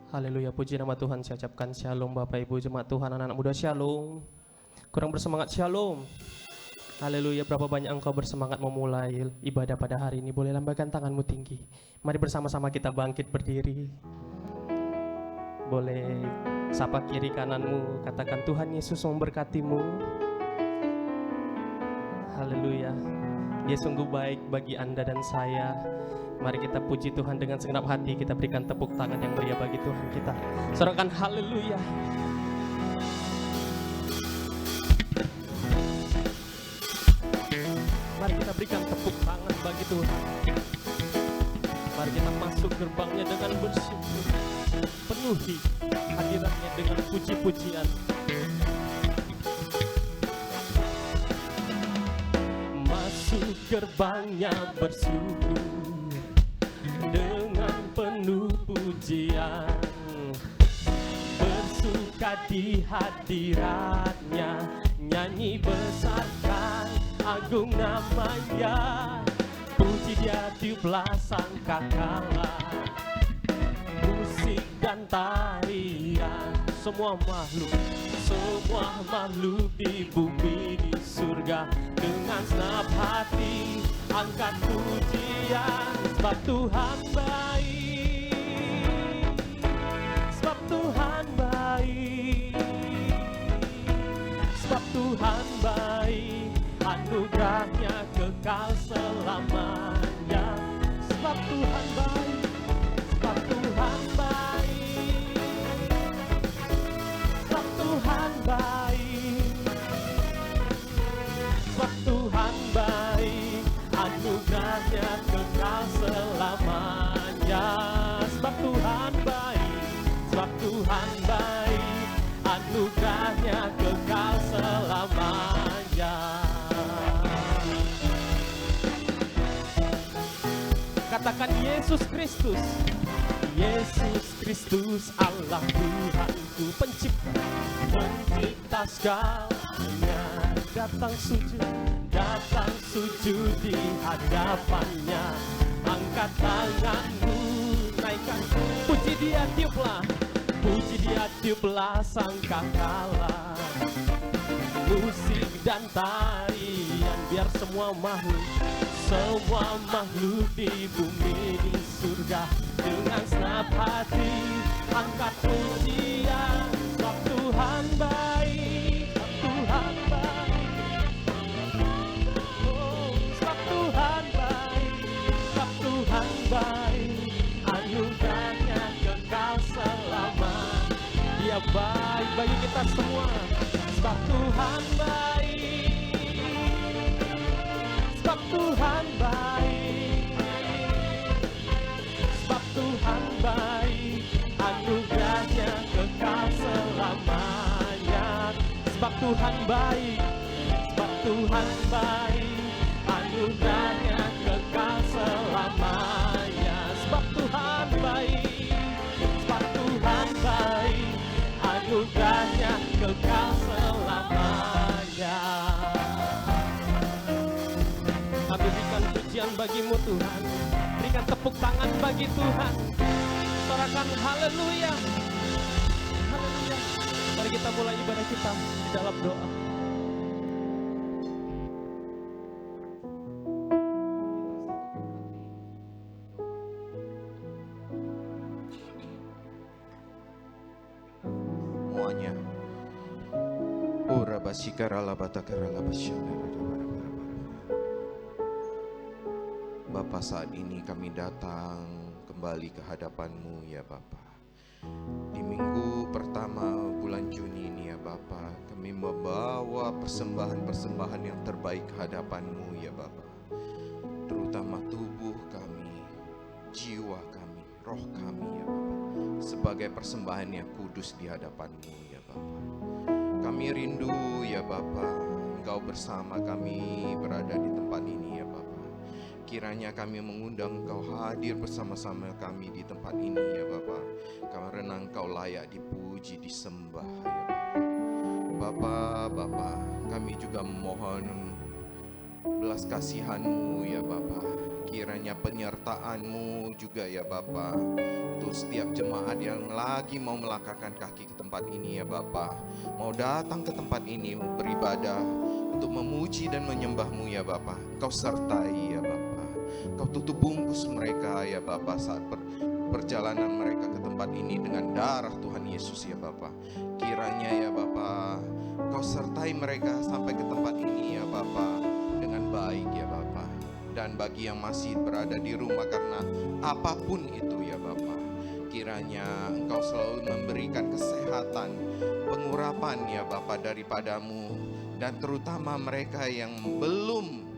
Haleluya, puji nama Tuhan. Saya ucapkan shalom Bapak Ibu jemaat Tuhan, anak-anak muda shalom. Kurang bersemangat shalom. Haleluya, berapa banyak engkau bersemangat memulai ibadah pada hari ini. Boleh lambaikan tanganmu tinggi. Mari bersama-sama kita bangkit berdiri. Boleh sapa kiri kananmu, katakan Tuhan Yesus memberkatimu. Haleluya, Dia sungguh baik bagi Anda dan saya. Mari kita puji Tuhan dengan segenap hati. Kita berikan tepuk tangan yang meriah bagi Tuhan kita. Sorakan haleluya. Mari kita berikan tepuk tangan bagi Tuhan. Mari kita masuk gerbangnya dengan bersyukur. Penuhi hadiratnya dengan puji-pujian. Masuk gerbangnya bersyukur dengan penuh pujian, bersuka di hadiratnya, nyanyi besarkan agung namanya, puji Dia tiuplah sangkakala, musik dan tarian, semua makhluk di bumi di surga, dengan senap hati angkat pujian, sebab Tuhan baik, sebab Tuhan baik, sebab Tuhan baik, anugerahnya kekal selamanya, sebab Tuhan baik, sebab Tuhan baik, sebab Tuhan baik, sebab Tuhan baik, anugerahnya kekal selamanya, sebab Tuhan baik, sebab Tuhan baik, anugerahnya kekal selamanya. Katakan Yesus Kristus, Yesus Kristus Allah Tuhanku pencipta segalanya, datang sujud di hadapannya, angkat tanganmu, naikkan, puji Dia tiuplah sangkakala, musik dan tarian, biar semua makhluk di bumi di surga, dengan senap hati angkat pujian, sebab Tuhan baik, sebab Tuhan baik, oh, sebab Tuhan baik, sebab Tuhan baik, anugerahnya kekal selamanya. Dia baik bagi kita semua, sebab Tuhan baik, sebab Tuhan baik, sebab Tuhan baik, anugerahnya kekal selamanya, sebab Tuhan baik, sebab Tuhan baik, anugerahnya kekal selamanya, sebab Tuhan baik, sebab Tuhan baik, anugerahnya kekal selamanya. Kami berikan pujian bagimu Tuhan, berikan tepuk tangan bagi Tuhan, sorakan haleluya, haleluya. Mari kita mulai ibadah kita di dalam doa. Semuanya. Ora basikara labatakara labasyana. Bapa, saat ini kami datang kembali ke hadapan-Mu ya Bapa. Di minggu pertama bulan Juni ini ya Bapa, kami membawa persembahan-persembahan yang terbaik ke hadapan-Mu ya Bapa. Terutama tubuh kami, jiwa kami, roh kami ya Bapa, sebagai persembahan yang kudus di hadapan-Mu ya Bapa. Kami rindu ya Bapa, Engkau bersama kami berada di tempat ini ya Bapa. Kiranya kami mengundang Engkau hadir bersama-sama kami di tempat ini ya Bapa, karena Engkau layak dipuji, disembah ya Bapa. Bapa, kami juga memohon belas kasihan-Mu ya Bapa Kiranya penyertaan-Mu juga ya Bapa, untuk setiap jemaat yang lagi mau melangkahkan kaki ke tempat ini ya Bapa, mau datang ke tempat ini beribadah untuk memuji dan menyembah-Mu ya Bapa. Engkau sertai ya Bapa, Engkau tutup bungkus mereka ya Bapa saat perjalanan mereka ke tempat ini dengan darah Tuhan Yesus ya Bapa. Kiranya ya Bapa, Engkau sertai mereka sampai ke tempat ini ya Bapa dengan baik ya Bapa. Dan bagi yang masih berada di rumah karena apapun itu ya Bapa, kiranya Engkau selalu memberikan kesehatan, pengurapan ya Bapa daripada-Mu. Dan terutama mereka yang belum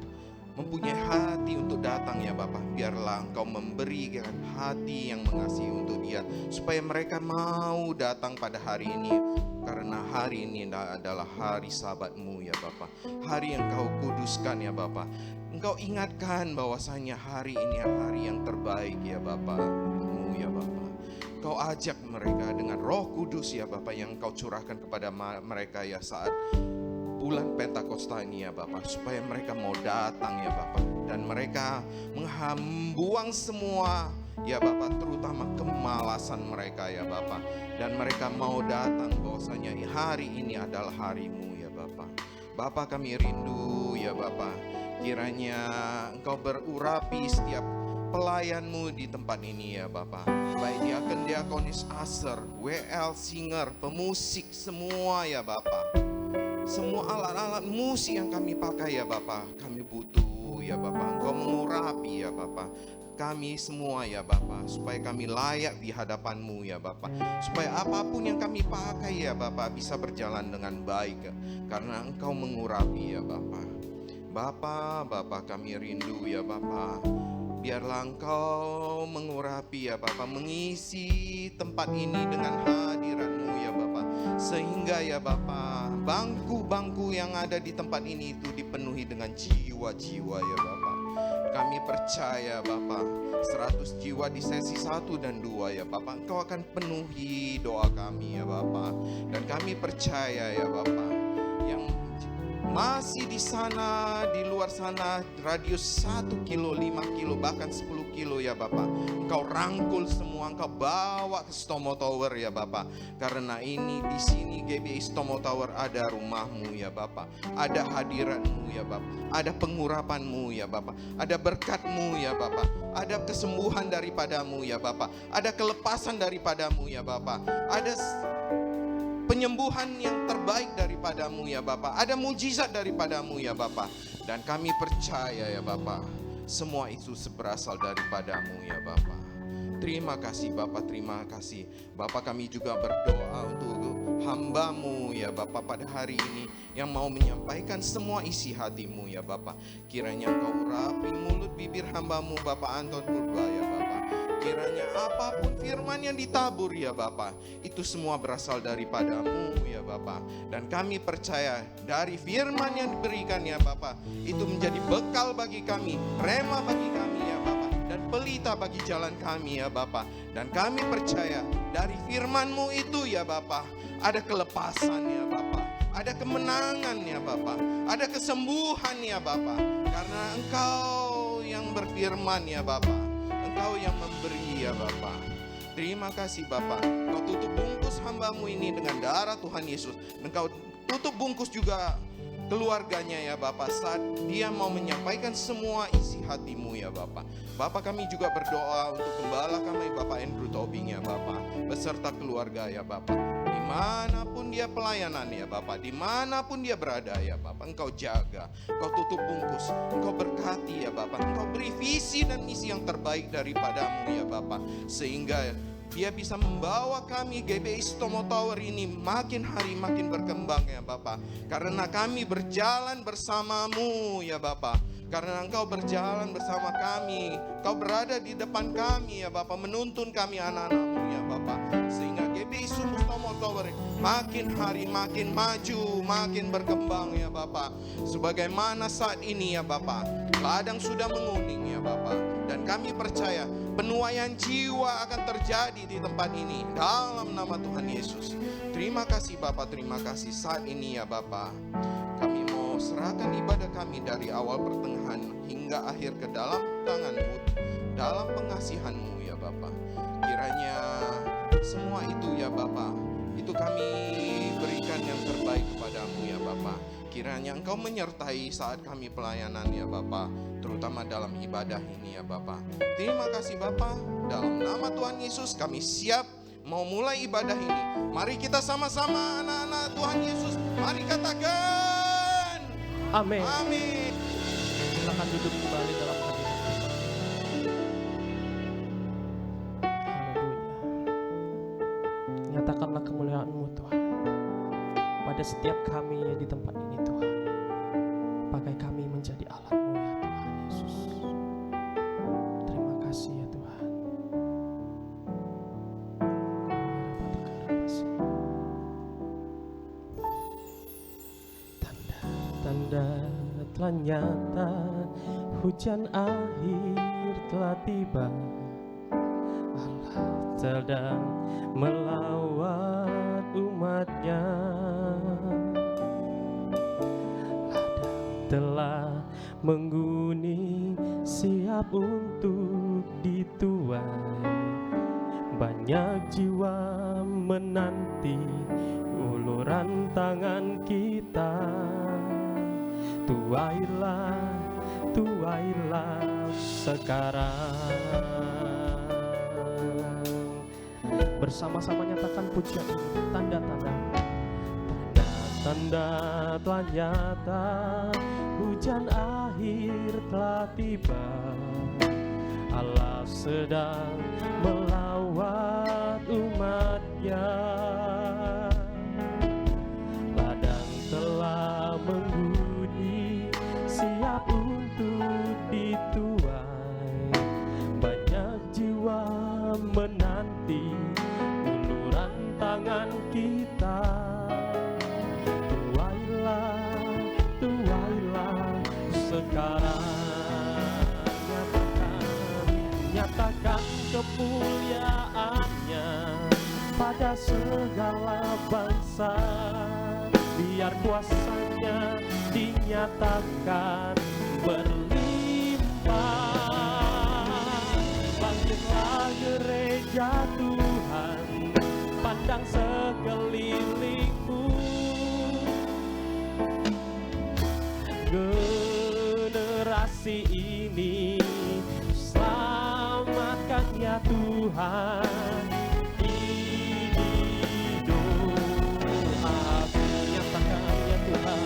mempunyai hati untuk datang ya Bapa, biarlah Engkau memberikan hati yang mengasihi untuk dia, supaya mereka mau datang pada hari ini. Karena hari ini adalah hari Sabat-Mu ya Bapa, hari yang Kau kuduskan ya Bapa. Engkau ingatkan bahwasanya hari ini hari yang terbaik ya Bapa-Mu ya Bapa. Kau ajak mereka dengan Roh Kudus ya Bapa, yang Kau curahkan kepada mereka ya saat bulan Pentakosta ini ya Bapa, supaya mereka mau datang ya Bapa, dan mereka membuang semua ya Bapa, terutama kemalasan mereka ya Bapa, dan mereka mau datang bahwasanya hari ini adalah hari-Mu ya Bapa. Bapa, kami rindu ya Bapa, kiranya Engkau berurapi setiap pelayan-Mu di tempat ini ya Bapa, baik diakon, diakonis, aser, WL, singer, pemusik, semua ya Bapa. Semua alat-alat musik yang kami pakai ya Bapa, kami butuh ya Bapa, Engkau mengurapi ya Bapa kami semua ya Bapa, supaya kami layak di hadapan-Mu ya Bapa, supaya apapun yang kami pakai ya Bapa bisa berjalan dengan baik, karena Engkau mengurapi ya Bapa. Bapa, kami rindu ya Bapa, biarlah Engkau mengurapi ya Bapa, mengisi tempat ini dengan hadirat-Mu ya Bapa, sehingga ya Bapa, bangku-bangku yang ada di tempat ini itu dipenuhi dengan jiwa-jiwa ya Bapa. Kami percaya Bapa, 100 jiwa di sesi 1 dan 2 ya Bapa, Engkau akan penuhi doa kami ya Bapa. Dan kami percaya ya Bapa, yang masih di sana, di luar sana, radius 1 kilo, 5 kilo, bahkan 10 kilo ya Bapa, Engkau rangkul semua, Engkau bawa ke Stomo Tower ya Bapa. Karena ini di sini GBI Stomo Tower ada rumah-Mu ya Bapa, ada hadirat-Mu ya Bapa, ada pengurapan-Mu ya Bapa, ada berkat-Mu ya Bapa, ada kesembuhan daripada-Mu ya Bapa, ada kelepasan daripada-Mu ya Bapa, ada penyembuhan yang terbaik daripada-Mu ya Bapa, ada mujizat daripada-Mu ya Bapa. Dan kami percaya ya Bapa, semua itu berasal daripada-Mu ya Bapa. Terima kasih Bapa, terima kasih Bapa. Kami juga berdoa untuk hamba-Mu ya Bapa pada hari ini, yang mau menyampaikan semua isi hati-Mu ya Bapa. Kiranya Engkau urapi mulut bibir hamba-Mu Bapa Anton Purba ya Bapa. Kiranya apapun firman yang ditabur ya Bapa, itu semua berasal daripada-Mu ya Bapa. Dan kami percaya dari firman yang diberikan ya Bapa, itu menjadi bekal bagi kami, rema bagi kami ya Bapa, dan pelita bagi jalan kami ya Bapa. Dan kami percaya dari firman-Mu itu ya Bapa, ada kelepasan ya Bapa, ada kemenangan ya Bapa, ada kesembuhan ya Bapa. Karena Engkau yang berfirman ya Bapa, Engkau yang memberi ya Bapa. Terima kasih Bapa. Engkau tutup bungkus hamba-Mu ini dengan darah Tuhan Yesus. Engkau tutup bungkus juga keluarganya ya Bapa, saat dia mau menyampaikan semua isi hati-Mu ya Bapa. Bapa, kami juga berdoa untuk gembala kami Bapak Andrew Tobing ya Bapa, beserta keluarga ya Bapa. Dimanapun dia pelayanan ya Bapa, dimanapun dia berada ya Bapa, Engkau jaga, Engkau tutup bungkus, Engkau berkati ya Bapa, Engkau beri visi dan misi yang terbaik daripada-Mu ya Bapa, sehingga dia bisa membawa kami GBI Stomo Tower ini makin hari makin berkembang ya Bapa. Karena kami berjalan bersama-Mu ya Bapa, karena Engkau berjalan bersama kami, Engkau berada di depan kami ya Bapa, menuntun kami anak-anak-Mu ya Bapa, sehingga GBI Stomo Tower makin hari makin maju, makin berkembang ya Bapa. Sebagaimana saat ini ya Bapa, ladang sudah menguning ya Bapa, dan kami percaya penuaian jiwa akan terjadi di tempat ini dalam nama Tuhan Yesus. Terima kasih Bapa, terima kasih saat ini ya Bapa. Kami mau serahkan ibadah kami dari awal pertengahan hingga hingga akhir ke dalam tangan-Mu, dalam pengasihan-Mu ya Bapa. Kiranya semua itu ya Bapa, itu kami berikan yang terbaik kepadamu ya Bapa. Kiranya Engkau menyertai saat kami pelayanan ya Bapa, terutama dalam ibadah ini ya Bapa. Terima kasih Bapa, dalam nama Tuhan Yesus kami siap mau mulai ibadah ini. Mari kita sama-sama anak-anak Tuhan Yesus, mari katakan Amin. amin. Silakan duduk kembali dalam hadirat Tuhan. Haleluya. Nyatakanlah kemuliaan-Mu Tuhan pada setiap kami di tempat ini Tuhan. Pakai kami menjadi alat-Mu ya Tuhan Yesus. Terima kasih ya Tuhan. Tanda-tanda telah nyata, hujan akhir telah tiba. Allah sedang melawat umat-Nya. Ladang telah mengguning, siap untuk dituai. Banyak jiwa menanti uluran tangan kita. Tuailah, tuailah sekarang. Bersama-sama nyatakan pujian ini. Tanda-tanda, tanda-tanda telah nyata, hujan akhir telah tiba. Allah sedang melawat umat-Nya. Ladang telah mengguni, siap untuk dituai. Banyak jiwa menanti uluran tangan kita. Tuailah, tuailah sekarang. Nyatakan kemuliaan-Nya pada segala bangsa. Biar kuasa-Nya dinyatakan berlimpah. Bangkitlah gereja Tuhan, pandang sekelilingmu. Generasi ini selamatkan ya Tuhan. Ini doaku, nyatakan ya Tuhan.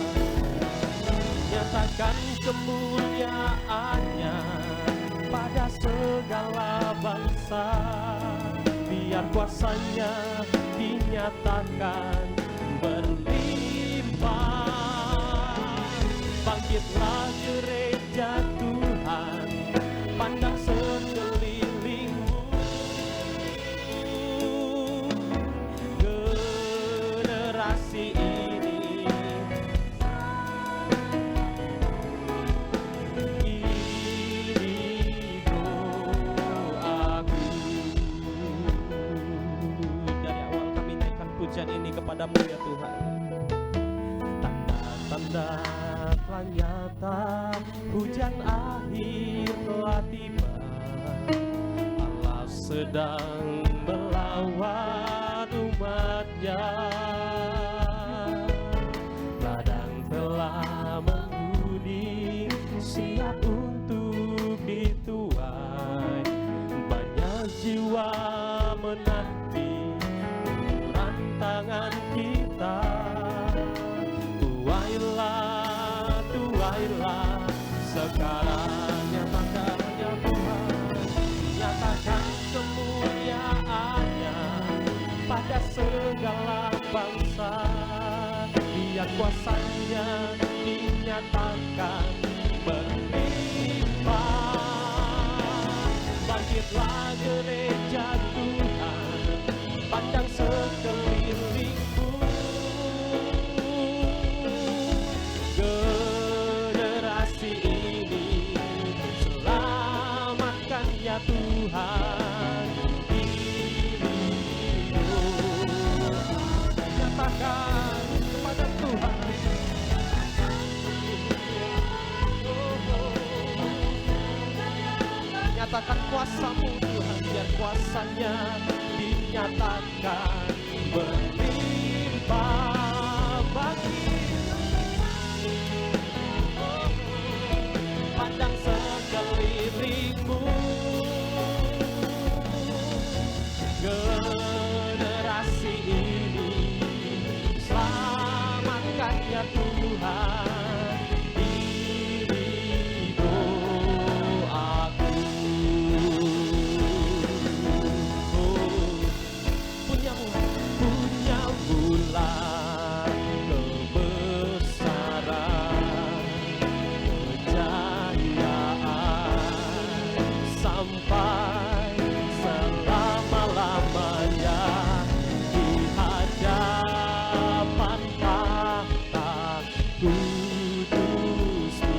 Nyatakan kemuliaan-Nya pada segala bangsa. Biar kuasa-Nya dinyatakan berlimpah. Bangkitlah gereja Tuhan, pandang sekelilingmu. Generasi ini doaku. Dari awal kami naikkan pujian ini kepadamu ya Tuhan. Tanda-tanda telah nyata, hujan akhir telah tiba. Allah sedang melawat umat-Nya. Ladang telah mengguni, siap untuk dituai. Banyak jiwa menanti uluran tangan kita. Tuailah, tuailah sekarang. Nyatakan ya Tuhan, nyatakan kemuliaan-Nya pada segala bangsa. Biar kuasa-Nya dinyatakan berlimpah. Bangkitlah gereja Tuhan, pandang sekelilingmu. Generasi ini selamatkan ya Tuhan. Nyatakan kepada Tuhan. kuasanya dinyatakan berlimpah bagi. Pandang sekelilingmu, generasi ini selamatkan ya Tuhan, ini doaku. Punyamu lah kebesaran, kejayaan sampai selama-lamanya di hadapan tahta kudus-Mu.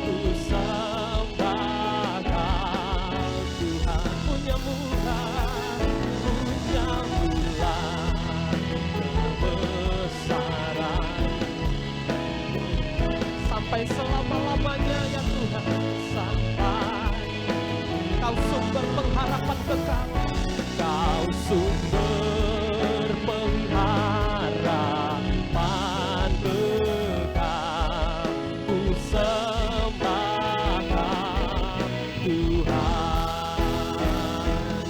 Ku sembahkan Tuhan, punyamu sampai selama-lamanya ya Tuhan, sampai Kau sumber pengharapan kekal, Kau sumber pengharapan kekal. Ku sembahkan Tuhan.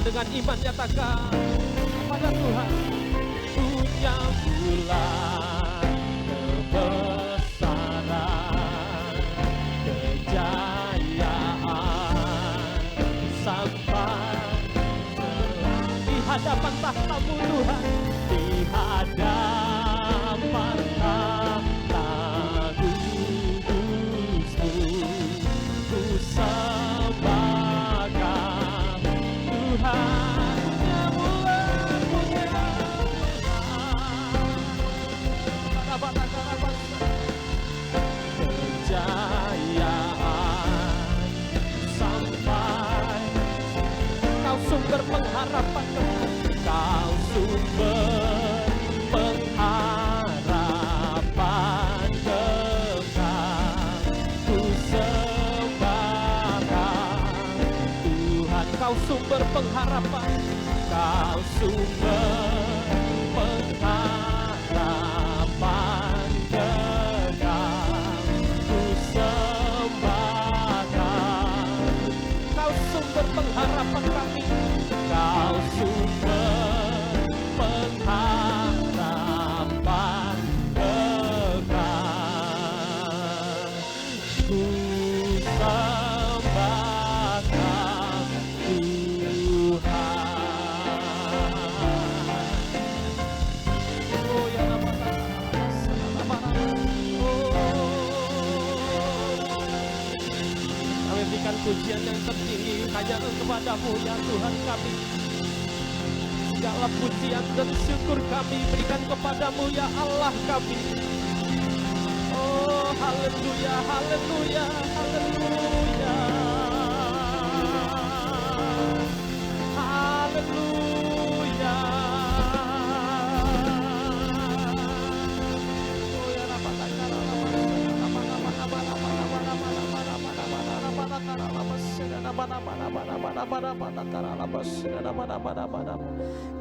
Dengan iman nyatakan kepada Tuhan, punya bulan kebesaran, kejayaan sampai di hadapan tahta-Mu Tuhan, di hadapan tahta kudus-Mu. Ku sembahkan Tuhan. Sumber pengharapan, Kau sumber pengharapan kekal. Ku sembahkan Tuhan, Kau sumber pengharapan, Kau sumber pengharapan kekal. Ku sembahkan Kau sumber pengharapan kami, Kau sumber pengharapan kekal. Ku sembahkan Tuhan. Oh ya kami berikan pujian yang tertinggi hanya kepada-Mu ya Tuhan kami. Segala pujian dan syukur kami berikan kepada-Mu ya Allah kami. Oh haleluya, haleluya, haleluya, haleluya. Oh ya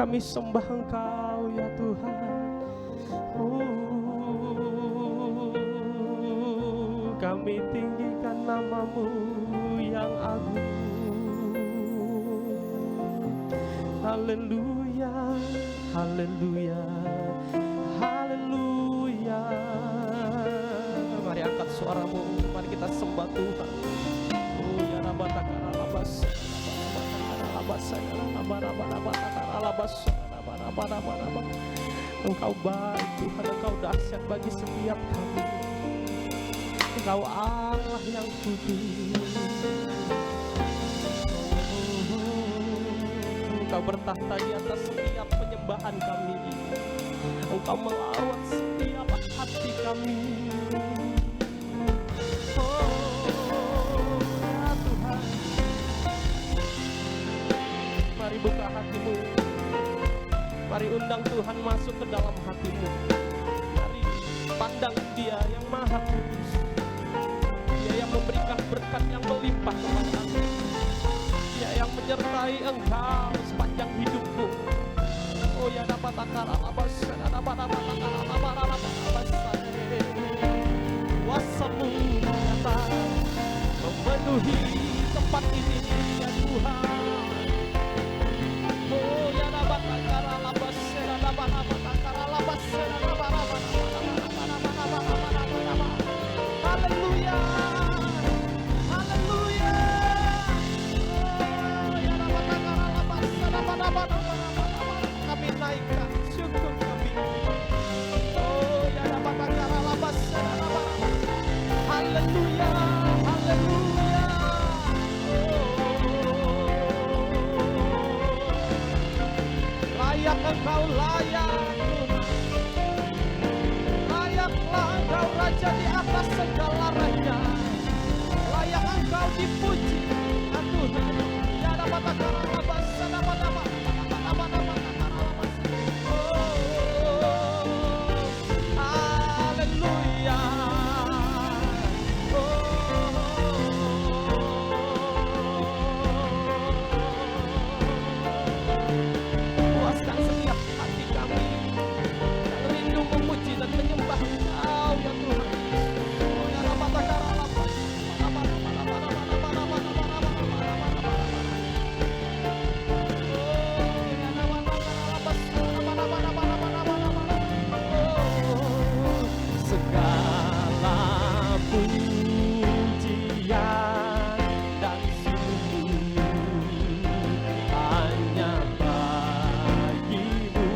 kami sembah Engkau ya Tuhan. Kami tinggikan nama-Mu yang agung. Haleluya, haleluya, haleluya. Mari angkat suaramu, mari kita sembah Tuhan. Oh ya rabatakalaabas, Engkau baik Tuhan, Engkau dahsyat bagi setiap kami. Engkau Allah yang kudus. Engkau bertahta di atas setiap penyembahan kami. Engkau melawat setiap hati kami. Ya Tuhan, mari buka hatimu. Mari undang Tuhan masuk ke dalam hatimu. Mari pandang Dia yang Maha Kudus. Dia yang memberikan berkat yang melimpah kepadamu. karunia yang menyertai engkau sepanjang hidupmu. Oh ya dapat akara labas, dapat kuasa-Mu nyata memenuhi tempat ini ya Tuhan. Oh ya dapat akara labas, dapat akara labas, haleluya, haleluya. Oh ya dapat akara labas, dapat kami naikkan syukur kami. Oh ya dapat akara labas, haleluya, haleluya. Layak engkau, layak Tuhan. Layaklah engkau Raja di atas segala raja. Layak engkau dipuji Tuhan. Ya dapat akara labas, dapat haleluya. Puaskan setiap hati kami yang rindu memuji dan menyembah Engkau ya Tuhan. Oh ya dapat akara labas, segala pujian dan syukur hanya bagi-Mu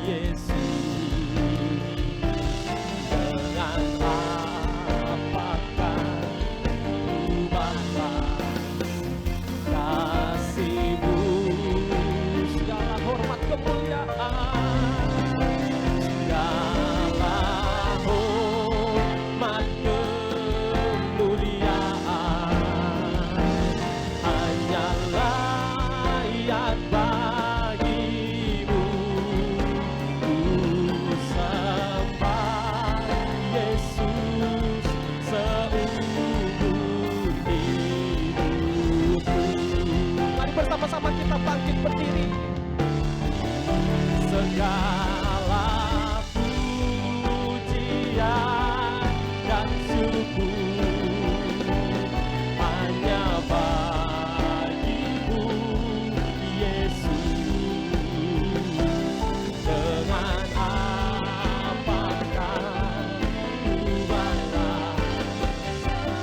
Yesus. Dengan apakah ku balas kasih-Mu, segala hormat kemuliaan, segala hormat kemuliaan hanya layak bagi-Mu. Ku sembah Yesus seumur hidupku. Mari bersama-sama kita bangkit berdiri. Segala pujian dan syukur hanya bagi-Mu Yesus. Dengan apakah ku balas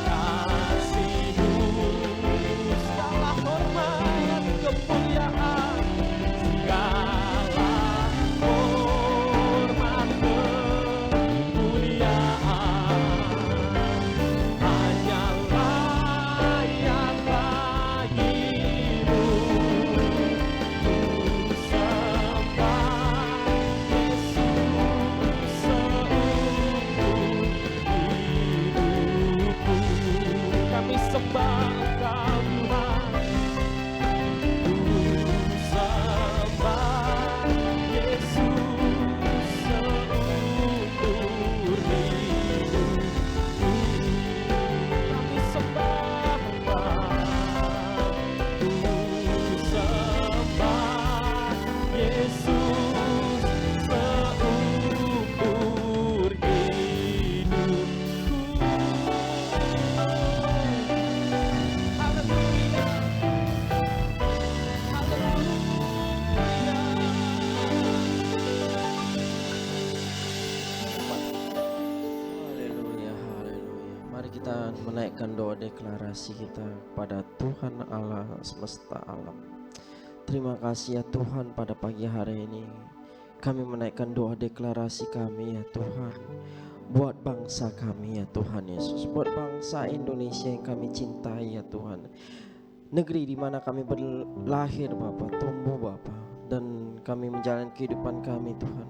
kasih-Mu, segala hormat kemuliaan, segala hormat kemuliaan hanya layak bagi-Mu. Ku sembah Yesus seumur hidupku. Kami sembah Engkau Tuhan. Ku sembah Yesus seumur hidupku. Kami sembah Engkau. Ku sembah Yesus seumur hidupku. Haleluya, Haleluya, haleluya. Mari kita menaikkan doa deklarasi kita pada Tuhan Allah semesta alam. Terima kasih ya Tuhan, pada pagi hari ini kami menaikkan doa deklarasi kami ya Tuhan, buat bangsa kami ya Tuhan Yesus, buat bangsa Indonesia yang kami cintai ya Tuhan, negeri di mana kami berlahir Bapa, tumbuh Bapa, dan kami menjalani kehidupan kami Tuhan.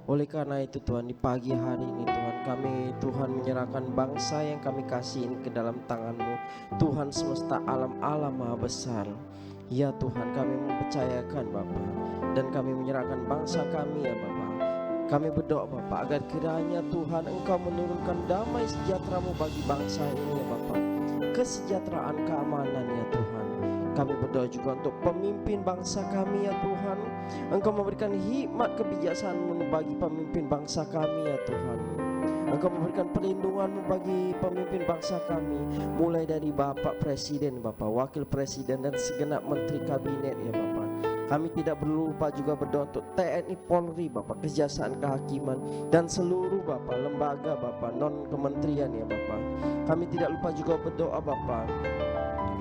Oleh karena itu Tuhan, di pagi hari ini Tuhan, kami Tuhan menyerahkan bangsa yang kami kasih ini ke dalam tangan-Mu Tuhan semesta alam, alam maha besar. Ya Tuhan, kami mempercayakan Bapa, dan kami menyerahkan bangsa kami ya Bapa. Kami berdoa Bapa, agar kiranya Tuhan Engkau menurunkan damai sejahtera-Mu bagi bangsa ini ya Bapa, kesejahteraan, keamanan ya Tuhan. Kami berdoa juga untuk pemimpin bangsa kami ya Tuhan. Engkau memberikan hikmat kebijaksanaan-Mu bagi pemimpin bangsa kami ya Tuhan. Engkau memberikan perlindungan-Mu bagi pemimpin bangsa kami, mulai dari Bapak Presiden, Bapak Wakil Presiden, dan segenap Menteri Kabinet ya Bapak. Kami tidak lupa juga berdoa untuk TNI Polri, Bapak, Kejaksaan Kehakiman, dan seluruh Bapak lembaga Bapak non kementerian ya Bapak. Kami tidak lupa juga berdoa Bapak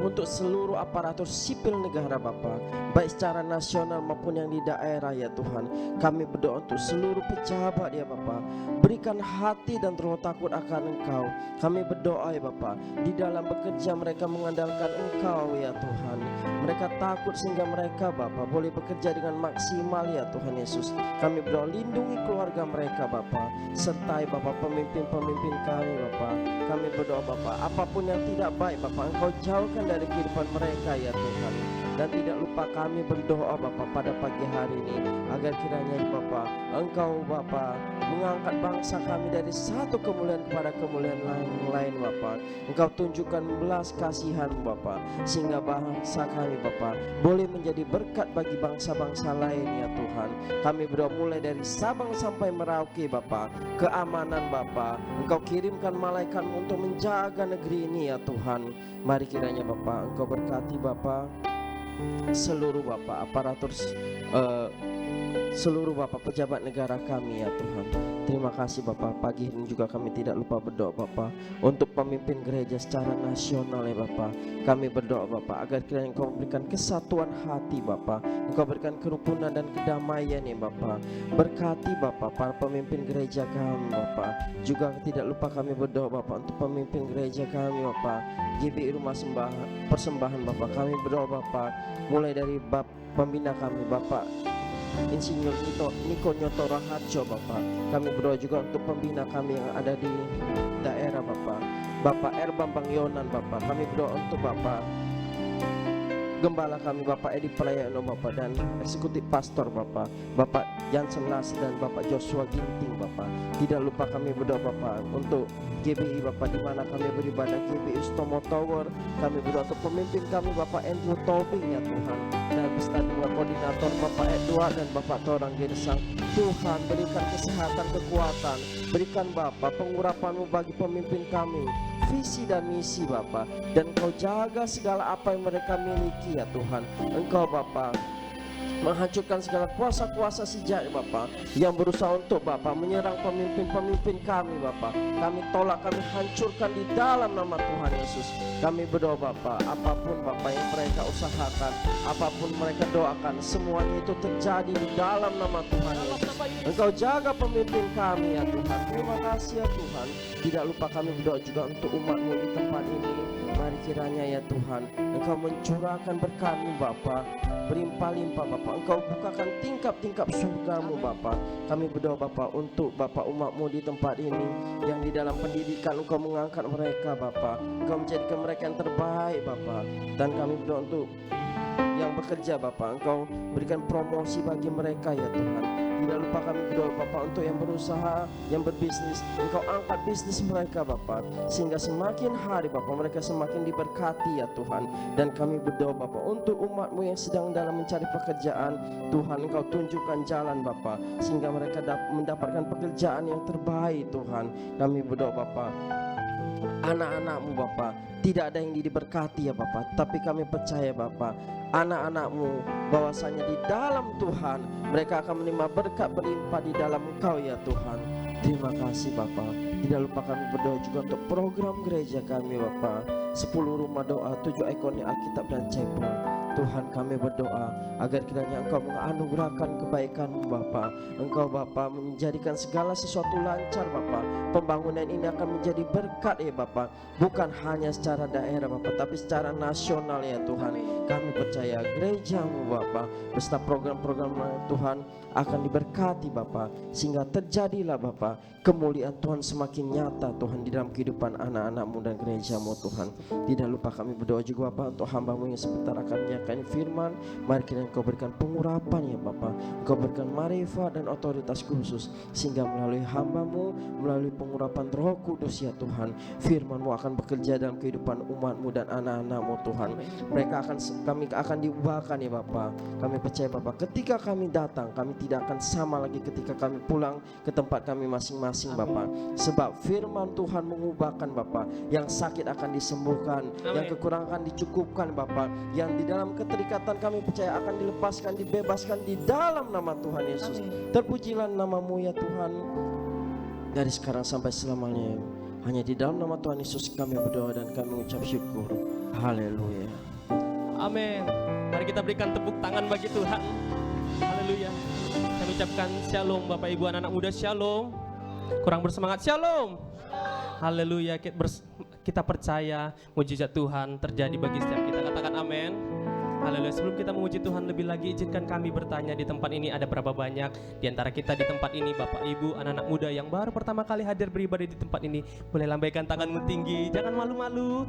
untuk seluruh aparatur sipil negara Bapa, baik secara nasional maupun yang di daerah ya Tuhan. Kami berdoa untuk seluruh pejabat ya Bapa, berikan hati dan roh takut akan Engkau. Kami berdoa ya Bapa, di dalam bekerja mereka mengandalkan Engkau ya Tuhan. Mereka takut sehingga mereka Bapa boleh bekerja dengan maksimal ya Tuhan Yesus. Kami berdoa lindungi keluarga mereka Bapa, sertai Bapa pemimpin-pemimpin kami Bapa. Kami berdoa Bapa, apapun yang tidak baik Bapa, Engkau jauhkan dari kehidupan mereka ya Tuhan. Dan tidak lupa kami berdoa Bapa pada pagi hari ini, agar kiranya Bapa Engkau Bapa mengangkat bangsa kami dari satu kemuliaan kepada kemuliaan lain Bapa. Engkau tunjukkan belas kasihan Bapa, sehingga bangsa kami Bapa boleh menjadi berkat bagi bangsa-bangsa lain ya Tuhan. Kami berdoa mulai dari Sabang sampai Merauke Bapa, keamanan Bapa, Engkau kirimkan malaikat untuk menjaga negeri ini ya Tuhan. Mari kiranya Bapa Engkau berkati Bapa seluruh Bapa aparatur seluruh Bapak pejabat negara kami ya Tuhan. Terima kasih Bapak. Pagi ini juga kami tidak lupa berdoa Bapak untuk pemimpin gereja secara nasional ya Bapak. Kami berdoa Bapak agar kiranya Engkau memberikan kesatuan hati Bapak, Engkau berikan kerukunan dan kedamaian ya Bapak. Berkati Bapak para pemimpin gereja kami Bapak. Juga tidak lupa kami berdoa Bapak untuk pemimpin gereja kami Bapak, GBI Rumah Persembahan Bapak. Kami berdoa Bapak mulai dari pembina kami Bapak Insinyur Niko Nyoto Raharjo Bapak. Kami berdoa juga untuk pembina kami yang ada di daerah Bapak R. Bambang Yonan Bapak. Kami berdoa untuk Bapak Gembala kami Bapak Edi Prayono Bapak, dan Eksekutif Pastor Bapak Jansen Las dan Bapak Joshua Ginting Bapak. Tidak lupa kami berdoa Bapak untuk GBI Bapak, di mana kami beribadah GBI Ustomo Tower. Kami berdoa untuk pemimpin kami Bapak Andrew Tobing ya Tuhan, dan beserta dengan koordinator Bapak Edward dan Bapak Torang Gersang. Tuhan berikan kesehatan, kekuatan, berikan Bapak pengurapan-Mu bagi pemimpin kami, visi dan misi Bapak, dan Engkau jaga segala apa yang mereka miliki ya Tuhan. Engkau Bapak menghancurkan segala kuasa-kuasa si jahat Bapak yang berusaha untuk Bapak menyerang pemimpin-pemimpin kami Bapak. Kami tolak, kami hancurkan di dalam nama Tuhan Yesus. Kami berdoa Bapak, apapun Bapak yang mereka usahakan, apapun mereka doakan, semuanya itu terjadi di dalam nama Tuhan Yesus. Engkau jaga pemimpin kami ya Tuhan. Terima kasih ya Tuhan. Tidak lupa kami berdoa juga untuk umat-Mu di tempat ini. Mari kiranya ya Tuhan Engkau mencurahkan berkat-Mu Bapak, berlimpah-limpah Bapak. Engkau bukakan tingkap-tingkap surga-Mu Bapak. Kami berdoa Bapak untuk Bapak umat-Mu di tempat ini, yang di dalam pendidikan Engkau mengangkat mereka Bapak. Engkau menjadikan mereka yang terbaik Bapak. Dan kami berdoa untuk yang bekerja Bapak, Engkau berikan promosi bagi mereka ya Tuhan. Tidak lupa kami berdoa Bapak untuk yang berusaha, yang berbisnis, Engkau angkat bisnis mereka Bapak, sehingga semakin hari Bapak mereka semakin diberkati ya Tuhan. Dan kami berdoa Bapak untuk umat-Mu yang sedang dalam mencari pekerjaan, Tuhan Engkau tunjukkan jalan Bapak, sehingga mereka mendapatkan pekerjaan yang terbaik Tuhan. Kami berdoa Bapak, anak-anak-Mu Bapak, tidak ada yang diberkati ya Bapak, tapi kami percaya Bapak, anak-anak-Mu bahwasanya di dalam Tuhan mereka akan menerima berkat berlimpah di dalam Engkau ya Tuhan. Terima kasih Bapak. Tidak lupa kami berdoa juga untuk program gereja kami Bapak, 10 rumah doa, 7 ikonnya Alkitab dan Chapel. Tuhan kami berdoa agar kiranya Engkau menganugerahkan kebaikan-Mu Bapa. Engkau Bapa menjadikan segala sesuatu lancar Bapa. Pembangunan ini akan menjadi berkat ya Bapa, bukan hanya secara daerah Bapa, tapi secara nasional ya Tuhan. Kami percaya gereja-Mu Bapa beserta program-program Tuhan akan diberkati Bapa, sehingga terjadilah Bapa kemuliaan Tuhan semakin nyata Tuhan di dalam kehidupan anak-anak-Mu dan gereja-Mu Tuhan. Tidak lupa kami berdoa juga Bapa untuk hamba-Mu yang sebentar akan menyampaikan firman, mari kiranya Engkau berikan pengurapan ya Bapa, Engkau berikan marifat dan otoritas khusus, sehingga melalui hamba-Mu, melalui pengurapan Roh Kudus ya Tuhan, firman-Mu akan bekerja dalam kehidupan umat-Mu dan anak-anak-Mu Tuhan. Kami akan diubahkan ya Bapa. Kami percaya Bapa, ketika kami datang, kami tidak akan sama lagi ketika kami pulang ke tempat kami masing-masing Bapa. Sebab firman Tuhan mengubahkan Bapa, yang sakit akan disembuhkan, yang kekurangan akan dicukupkan Bapa, yang di dalam keterikatan kami percaya akan dilepaskan, dibebaskan di dalam nama Tuhan Yesus. Terpujilah nama-Mu ya Tuhan, dari sekarang sampai selamanya. Hanya di dalam nama Tuhan Yesus kami berdoa dan kami mengucap syukur. Haleluya. Amin. Mari kita berikan tepuk tangan bagi Tuhan. Haleluya. Kami ucapkan shalom Bapak Ibu anak-anak muda, shalom. Kurang bersemangat, shalom. Haleluya. Kita percaya mujizat Tuhan terjadi bagi setiap kita. Katakan amin. Haleluya. Sebelum kita memuji Tuhan lebih lagi, izinkan kami bertanya, di tempat ini ada berapa banyak di antara kita di tempat ini, Bapak Ibu anak-anak muda yang baru pertama kali hadir beribadah di tempat ini? Boleh lambaikan tanganmu tinggi, jangan malu-malu.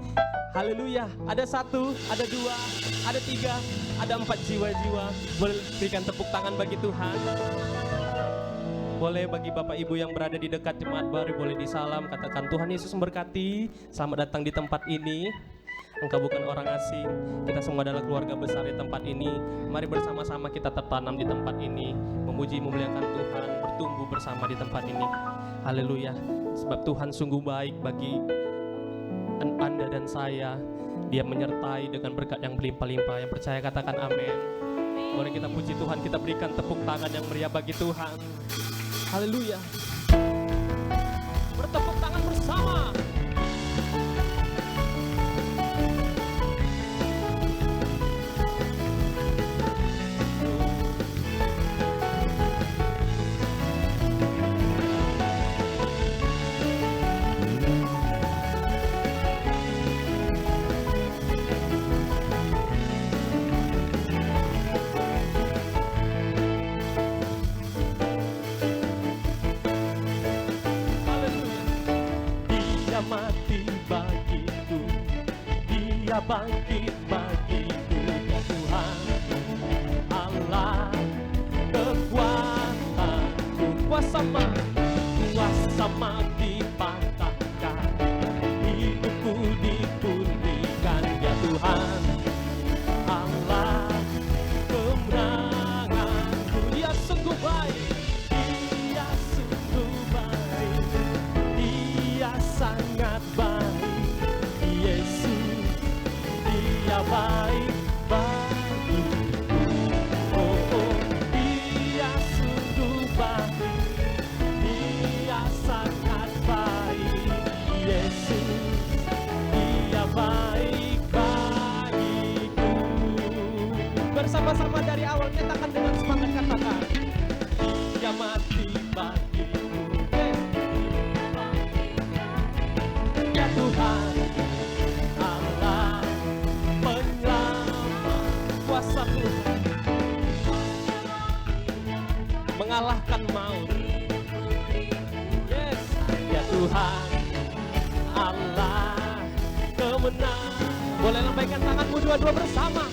Haleluya. Ada 1, ada 2, ada 3, ada 4 jiwa-jiwa. Boleh berikan tepuk tangan bagi Tuhan. Boleh bagi Bapak Ibu yang berada di dekat jemaat baru, boleh disalam, katakan Tuhan Yesus memberkati, selamat datang di tempat ini. Engkau bukan orang asing, kita semua adalah keluarga besar di tempat ini. Mari bersama-sama kita tertanam di tempat ini, memuji memuliakan Tuhan, bertumbuh bersama di tempat ini. Haleluya. Sebab Tuhan sungguh baik bagi Anda dan saya. Dia menyertai dengan berkat yang berlimpah-limpah. Yang percaya katakan amin. Boleh kita puji Tuhan, kita berikan tepuk tangan yang meriah bagi Tuhan. Haleluya. Bertepuk tangan bersama. Bangkit bagiku ya Tuhan Allah, kekuatanku, kuasa dipatahkan, hidupku dipulihkan ya Tuhan Allah, kemenanganku. Dia sungguh baik, Dia sungguh baik, Dia sangat baik. Yesus Dia baik bagiku, oh Dia sungguh baik, Dia sangat baik. Yesus Dia baik bagiku. Bersama-sama dari awal nyatakan dengan semangat, katakan Dia mati bagiku. Ya Tuhan mengalahkan maut. Yes, ya Tuhan Allah kemenang. Boleh lambaikan tanganmu dua-dua bersama.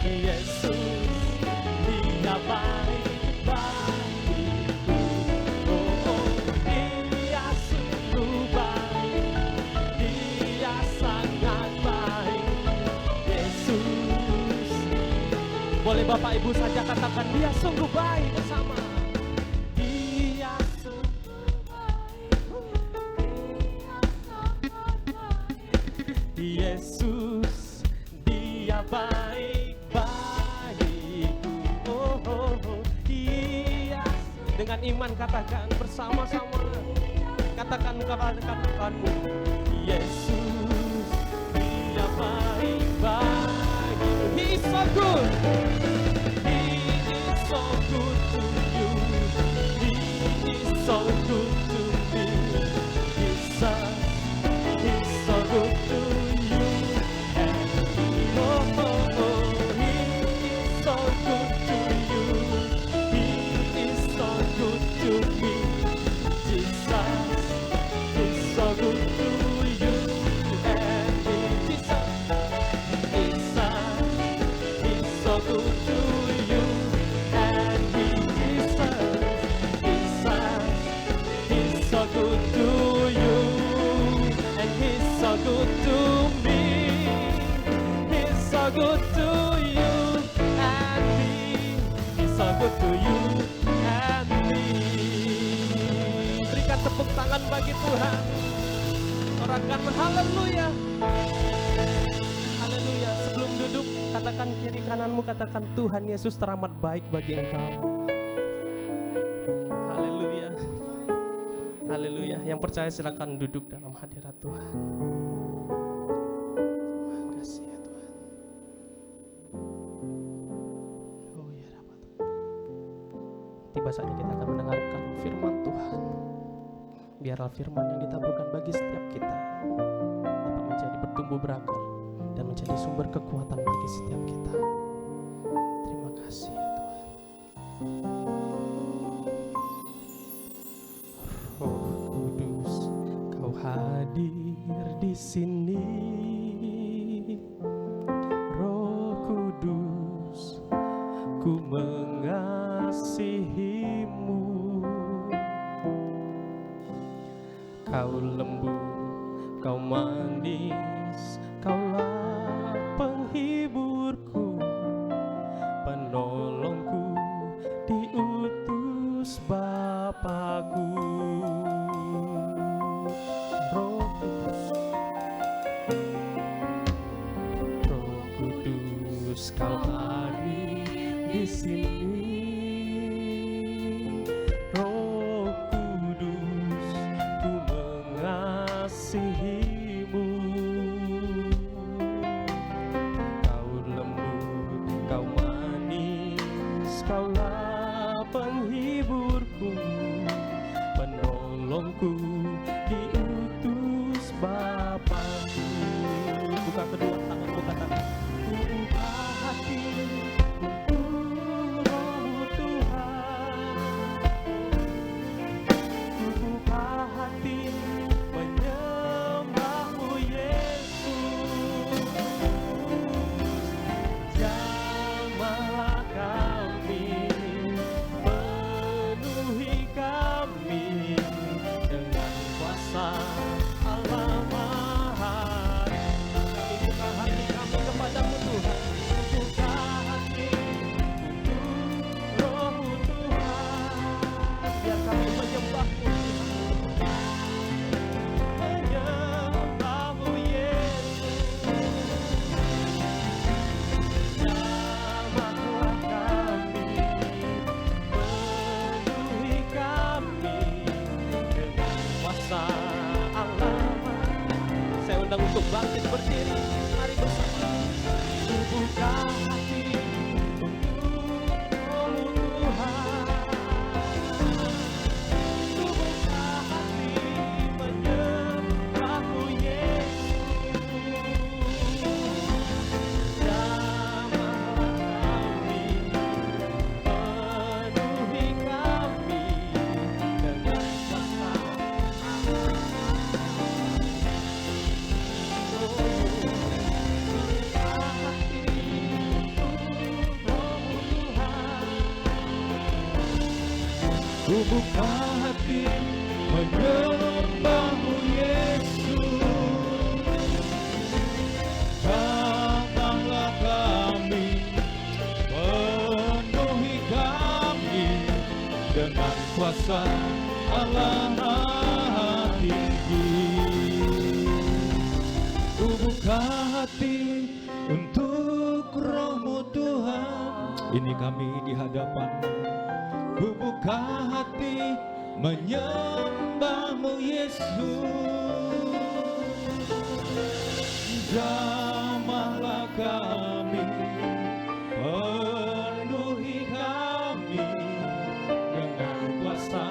Yesus Dia baik bagiku, oh Dia sungguh baik, Dia sangat baik. Yesus, boleh Bapak Ibu saja katakan Dia sungguh baik bersama. Dia sungguh baik, Dia sangat baik. Yesus Dia baik bagiku, oh Dia. Dengan iman katakan bersama-sama, katakan katakanmu Yesus Dia baik bagiku. He is so good, He is so good to you, He is so good to me. Jesus, He's so good to you, and oh He is so good to you, He is so good to me. Jesus is so good. good to me. He's so good to you and me. He's so good to you and me. Berikan tepuk tangan bagi Tuhan. Sorakan haleluya. Haleluya. Sebelum duduk, katakan kiri kananmu, katakan Tuhan Yesus teramat baik bagi engkau. Haleluya. Haleluya. Yang percaya silakan duduk dalam hadirat Tuhan. Terima kasih ya Tuhan. Oh ya Rabbah. Tiba saatnya kita akan mendengarkan firman Tuhan. Biarlah firman yang ditaburkan bagi setiap kita dapat menjadi bertumbuh berakar dan menjadi sumber kekuatan bagi setiap kita. Terima kasih ya Tuhan. Roh Kudus, Kau hadir di sini. Roh Kudus, ku mengasihimu. Kau lembut, Kau manis, Kaulah penghiburku, penolongku, diutus Bapakku. Roh Kudus, Roh Kudus, Kau hadir di sini. Roh Kudus, ku mengasihimu. Kau lembut, Kau manis, Kaulah penghiburku, penolongku, diutus Bapakku. Buka kedua tanganmu, katakan, ku buka hati untuk Roh-Mu Tuhan. Ku buka hati menyembah-Mu Yesus. Jamahlah kami, penuhi kami dengan kuasa Allah Maha. Kami buka hati kami kepadamu Tuhan. Buka hati untuk Roh-Mu Tuhan. Biar kami menyembah-Mu Tuhan. Menyembah-Mu Yesus. Jamahlah kami, penuhi kami dengan kuasa Allah. Saya undang untuk bangkit berdiri, mari bersama. Ku buka hati untuk Roh-Mu Tuhan. Ku buka hati menyembah-Mu Yesus. Jamahlah kami, penuhi kami dengan kuasa Allah. Ku buka hati menyembah-Mu Yesus. Jamahlah kami, penuhi kami dengan kuasa Allah Maha Tinggi. Ku buka hati untuk Roh-Mu Tuhan. Ini kami di hadapan-Mu. Ku buka hati menyembah-Mu Yesus. Jamahlah kami, penuhi kami dengan kuasa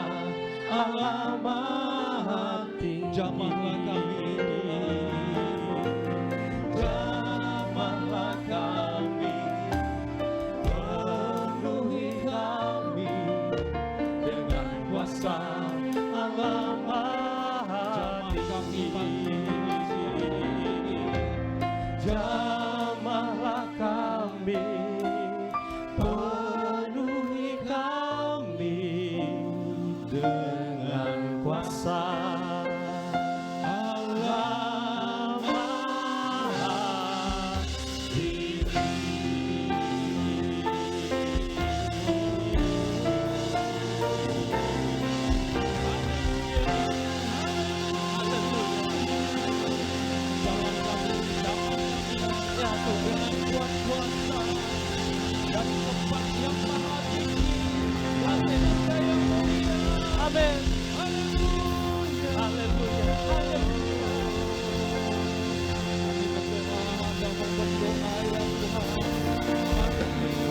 Allah Maha Tinggi. Jamahlah kami, jamahlah kami, penuhi kami dengan kuasa Allah Maha Tinggi. Jamahlah kami, penuhi kami dengan kuasa Allah di tempat yang maha tinggi. Haleluya yang mulia. Amin. Haleluya. Haleluya. Haleluya. Kami berdoa dan berdoa ya Tuhan.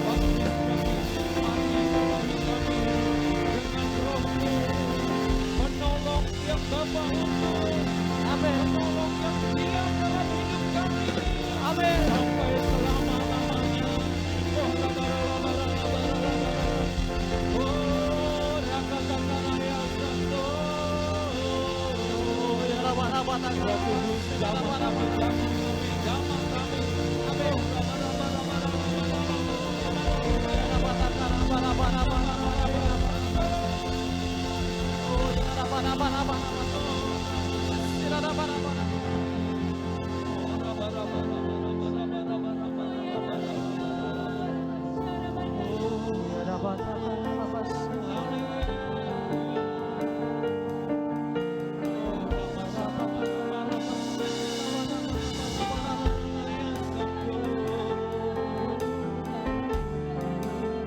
Mari baptis kami, mari penuhi kami dengan Roh-Mu. Menolong yang Bapa utus. Amin. Menolong yang setia dalam hidup kami. Amin. Sampai selama-lamanya. Oh, la-la-la-la-la-la-la-la-la. Oh, raka-raka-raya santo. Roh Kudus, jamah kami, jamah kami. Oh,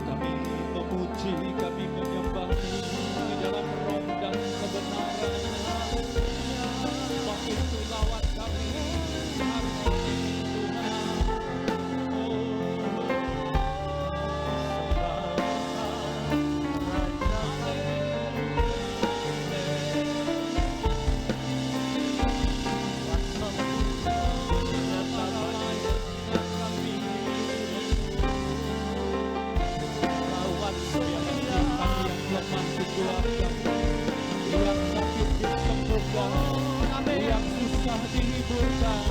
Kami memuji, kami menyembah-Mu di dalam roh dan kebenaran. Sebab itu lawat kami hari ini Tuhan. Yang susah dihiburkan,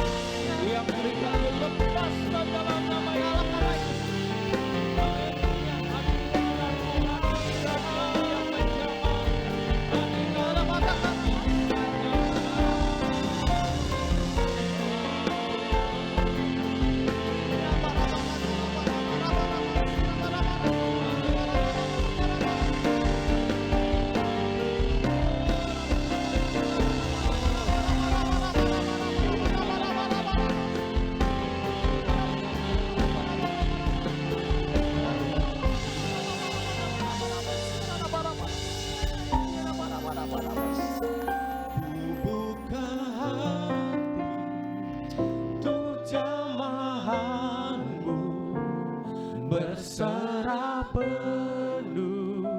yang berikan dilepaskan dalam nama Yesus. Haleluya, hadirat Tuhan, yang menjamah, buka hati untuk jamahan-Mu, berserah penuh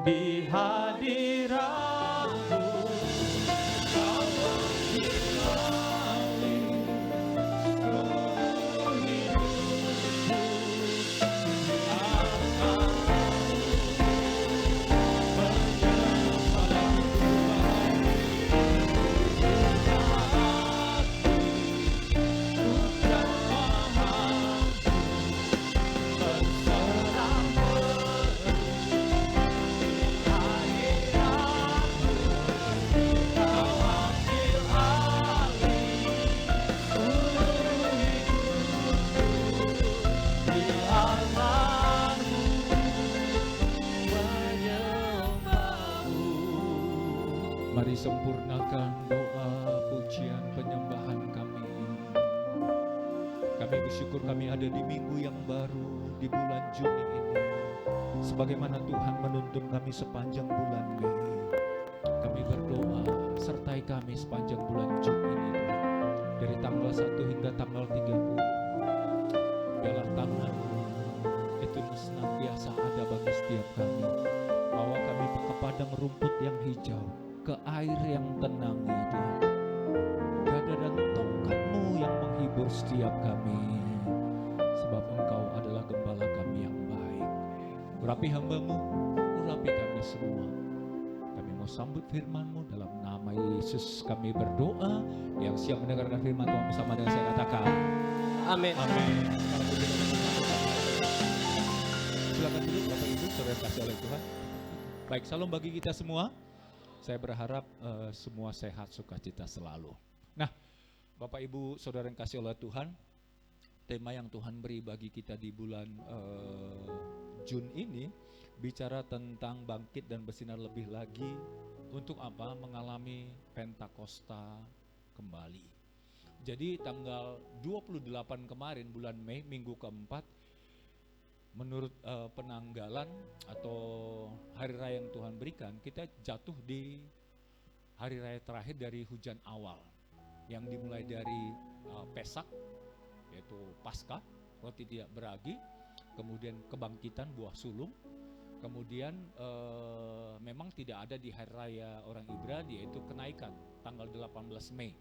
di hadirat-Mu. Kau menghilangkan seluruh hidupku, Mari sempurnakan doa, pujian, penyembahan kami. Kami bersyukur kami ada di minggu yang baru, di bulan Juni ini. Sebagaimana Tuhan menuntun kami sepanjang bulan Mei. Kami berdoa, sertai kami sepanjang bulan Juni ini Tuhan. Dari tanggal 1 hingga tanggal 30. Biarlah tangan-Mu itu senantiasa ada bagi setiap kami. Bawa kami ke padang rumput yang hijau, ke air yang tenang ya Tuhan. Gada dan tongkat-Mu yang menghibur setiap kami. Sebab Engkau adalah gembala kami yang baik. Urapi hamba-Mu, urapi kami semua. Kami mau sambut firman-Mu dalam nama Yesus kami berdoa. Yang siap mendengarkan firman Tuhan bersama dengan saya katakan Amin. amin. Silakan duduk Bapak Ibu, saudara kasih oleh Tuhan. Baik, salam bagi kita semua. Saya berharap semua sehat, sukacita selalu. Nah, Bapak Ibu, saudara yang kasih oleh Tuhan, tema yang Tuhan beri bagi kita di bulan Jun ini bicara tentang bangkit dan bersinar lebih lagi. Untuk apa? Mengalami Pentakosta kembali. Jadi tanggal 28 kemarin bulan Mei, minggu keempat, menurut penanggalan atau hari raya yang Tuhan berikan, kita jatuh di hari raya terakhir dari hujan awal yang dimulai dari Pesak, yaitu Paskah, roti tidak beragi, kemudian kebangkitan buah sulung, kemudian memang tidak ada di hari raya orang Ibrani, yaitu kenaikan tanggal 18 Mei.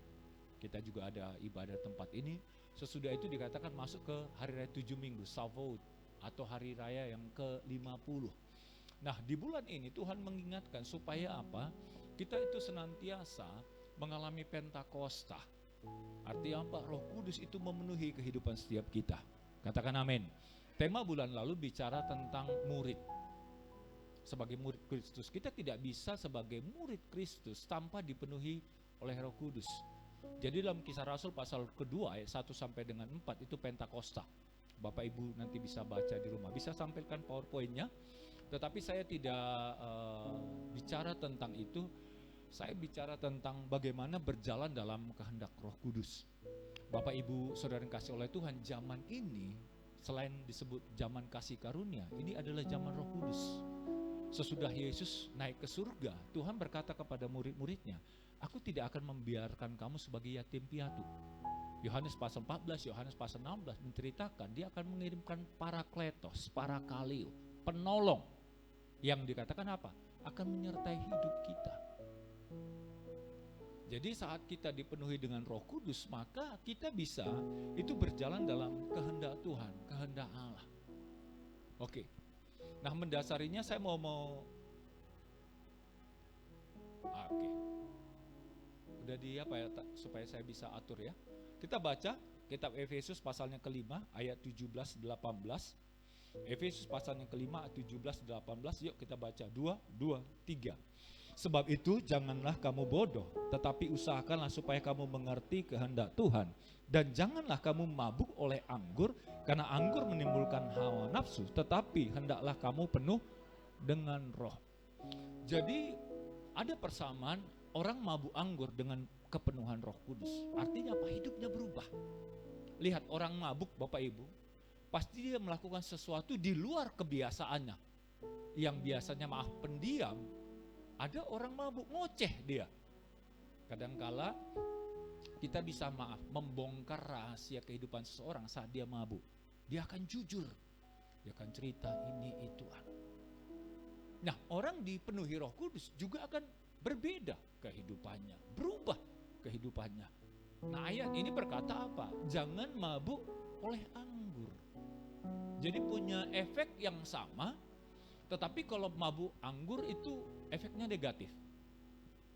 Kita juga ada ibadah tempat ini. Sesudah itu dikatakan masuk ke hari raya 7 minggu, Shavuot, atau hari raya yang ke-50. Nah, di bulan ini Tuhan mengingatkan supaya apa? Kita itu senantiasa mengalami Pentakosta. Artinya apa? Roh Kudus itu memenuhi kehidupan setiap kita. Katakan amin. Tema bulan lalu bicara tentang murid. Sebagai murid Kristus, kita tidak bisa sebagai murid Kristus tanpa dipenuhi oleh Roh Kudus. Jadi dalam Kisah Rasul pasal kedua ayat 1 sampai dengan 4 itu Pentakosta. Bapak Ibu nanti bisa baca di rumah, bisa sampaikan PowerPoint-nya. Tetapi saya tidak bicara tentang itu. Saya bicara tentang bagaimana berjalan dalam kehendak Roh Kudus. Bapak Ibu Saudara yang kasih oleh Tuhan, zaman ini selain disebut zaman kasih karunia, ini adalah zaman Roh Kudus. Sesudah Yesus naik ke surga, Tuhan berkata kepada murid-muridnya, aku tidak akan membiarkan kamu sebagai yatim piatu. Yohanes pasal 14, Yohanes pasal 16 menceritakan dia akan mengirimkan Parakletos, Parakalio, penolong, yang dikatakan apa? Akan menyertai hidup kita. Jadi saat kita dipenuhi dengan Roh Kudus, maka kita bisa itu berjalan dalam kehendak Tuhan, kehendak Allah. Oke. Nah, mendasarinya saya mau oke. Udah di apa ya, supaya saya bisa atur ya. Kita baca kitab Efesus pasalnya kelima ayat 17-18. Efesus pasalnya kelima ayat 17-18. Yuk kita baca 2, 3. Sebab itu janganlah kamu bodoh, tetapi usahakanlah supaya kamu mengerti kehendak Tuhan. Dan janganlah kamu mabuk oleh anggur, karena anggur menimbulkan hawa nafsu, tetapi hendaklah kamu penuh dengan roh. Jadi ada persamaan orang mabuk anggur dengan kepenuhan Roh Kudus. Artinya apa? Hidupnya berubah. Lihat orang mabuk Bapak Ibu, pasti dia melakukan sesuatu di luar kebiasaannya. Yang biasanya pendiam, ada orang mabuk ngoceh dia. Kadangkala kita bisa membongkar rahasia kehidupan seseorang saat dia mabuk. Dia akan jujur, dia akan cerita ini itu. Nah, orang dipenuhi Roh Kudus juga akan berbeda kehidupannya, berubah kehidupannya. Nah, ayat ini berkata apa? Jangan mabuk oleh anggur. Jadi punya efek yang sama, tetapi kalau mabuk anggur itu efeknya negatif.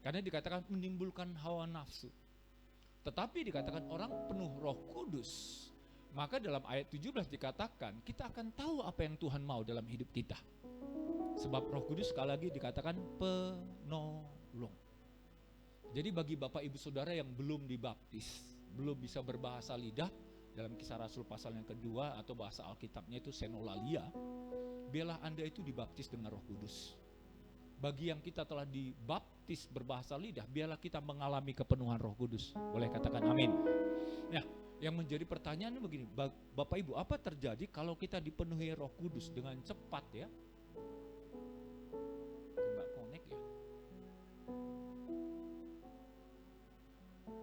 Karena dikatakan menimbulkan hawa nafsu. Tetapi dikatakan orang penuh Roh Kudus, maka dalam ayat 17 dikatakan kita akan tahu apa yang Tuhan mau dalam hidup kita. Sebab Roh Kudus sekali lagi dikatakan penolong. Jadi bagi Bapak Ibu Saudara yang belum dibaptis, belum bisa berbahasa lidah, dalam Kisah Rasul pasal yang kedua atau bahasa Alkitabnya itu senolalia, biarlah Anda itu dibaptis dengan Roh Kudus. Bagi yang kita telah dibaptis berbahasa lidah, biarlah kita mengalami kepenuhan Roh Kudus. Boleh katakan amin. Nah, yang menjadi pertanyaan begini, Bapak Ibu, apa terjadi kalau kita dipenuhi Roh Kudus dengan cepat ya? Enggak connect ya?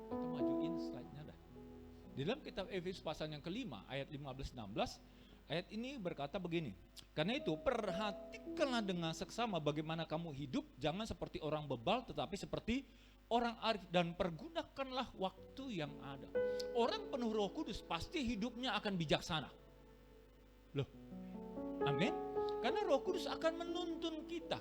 Atau majuin slide-nya dah. Di dalam kitab Efesus pasal yang kelima ayat 15-16, ayat ini berkata begini, karena itu perhatikanlah dengan seksama bagaimana kamu hidup, jangan seperti orang bebal tetapi seperti orang arif, dan pergunakanlah waktu yang ada. Orang penuh Roh Kudus pasti hidupnya akan bijaksana. Loh, amin. Karena Roh Kudus akan menuntun kita,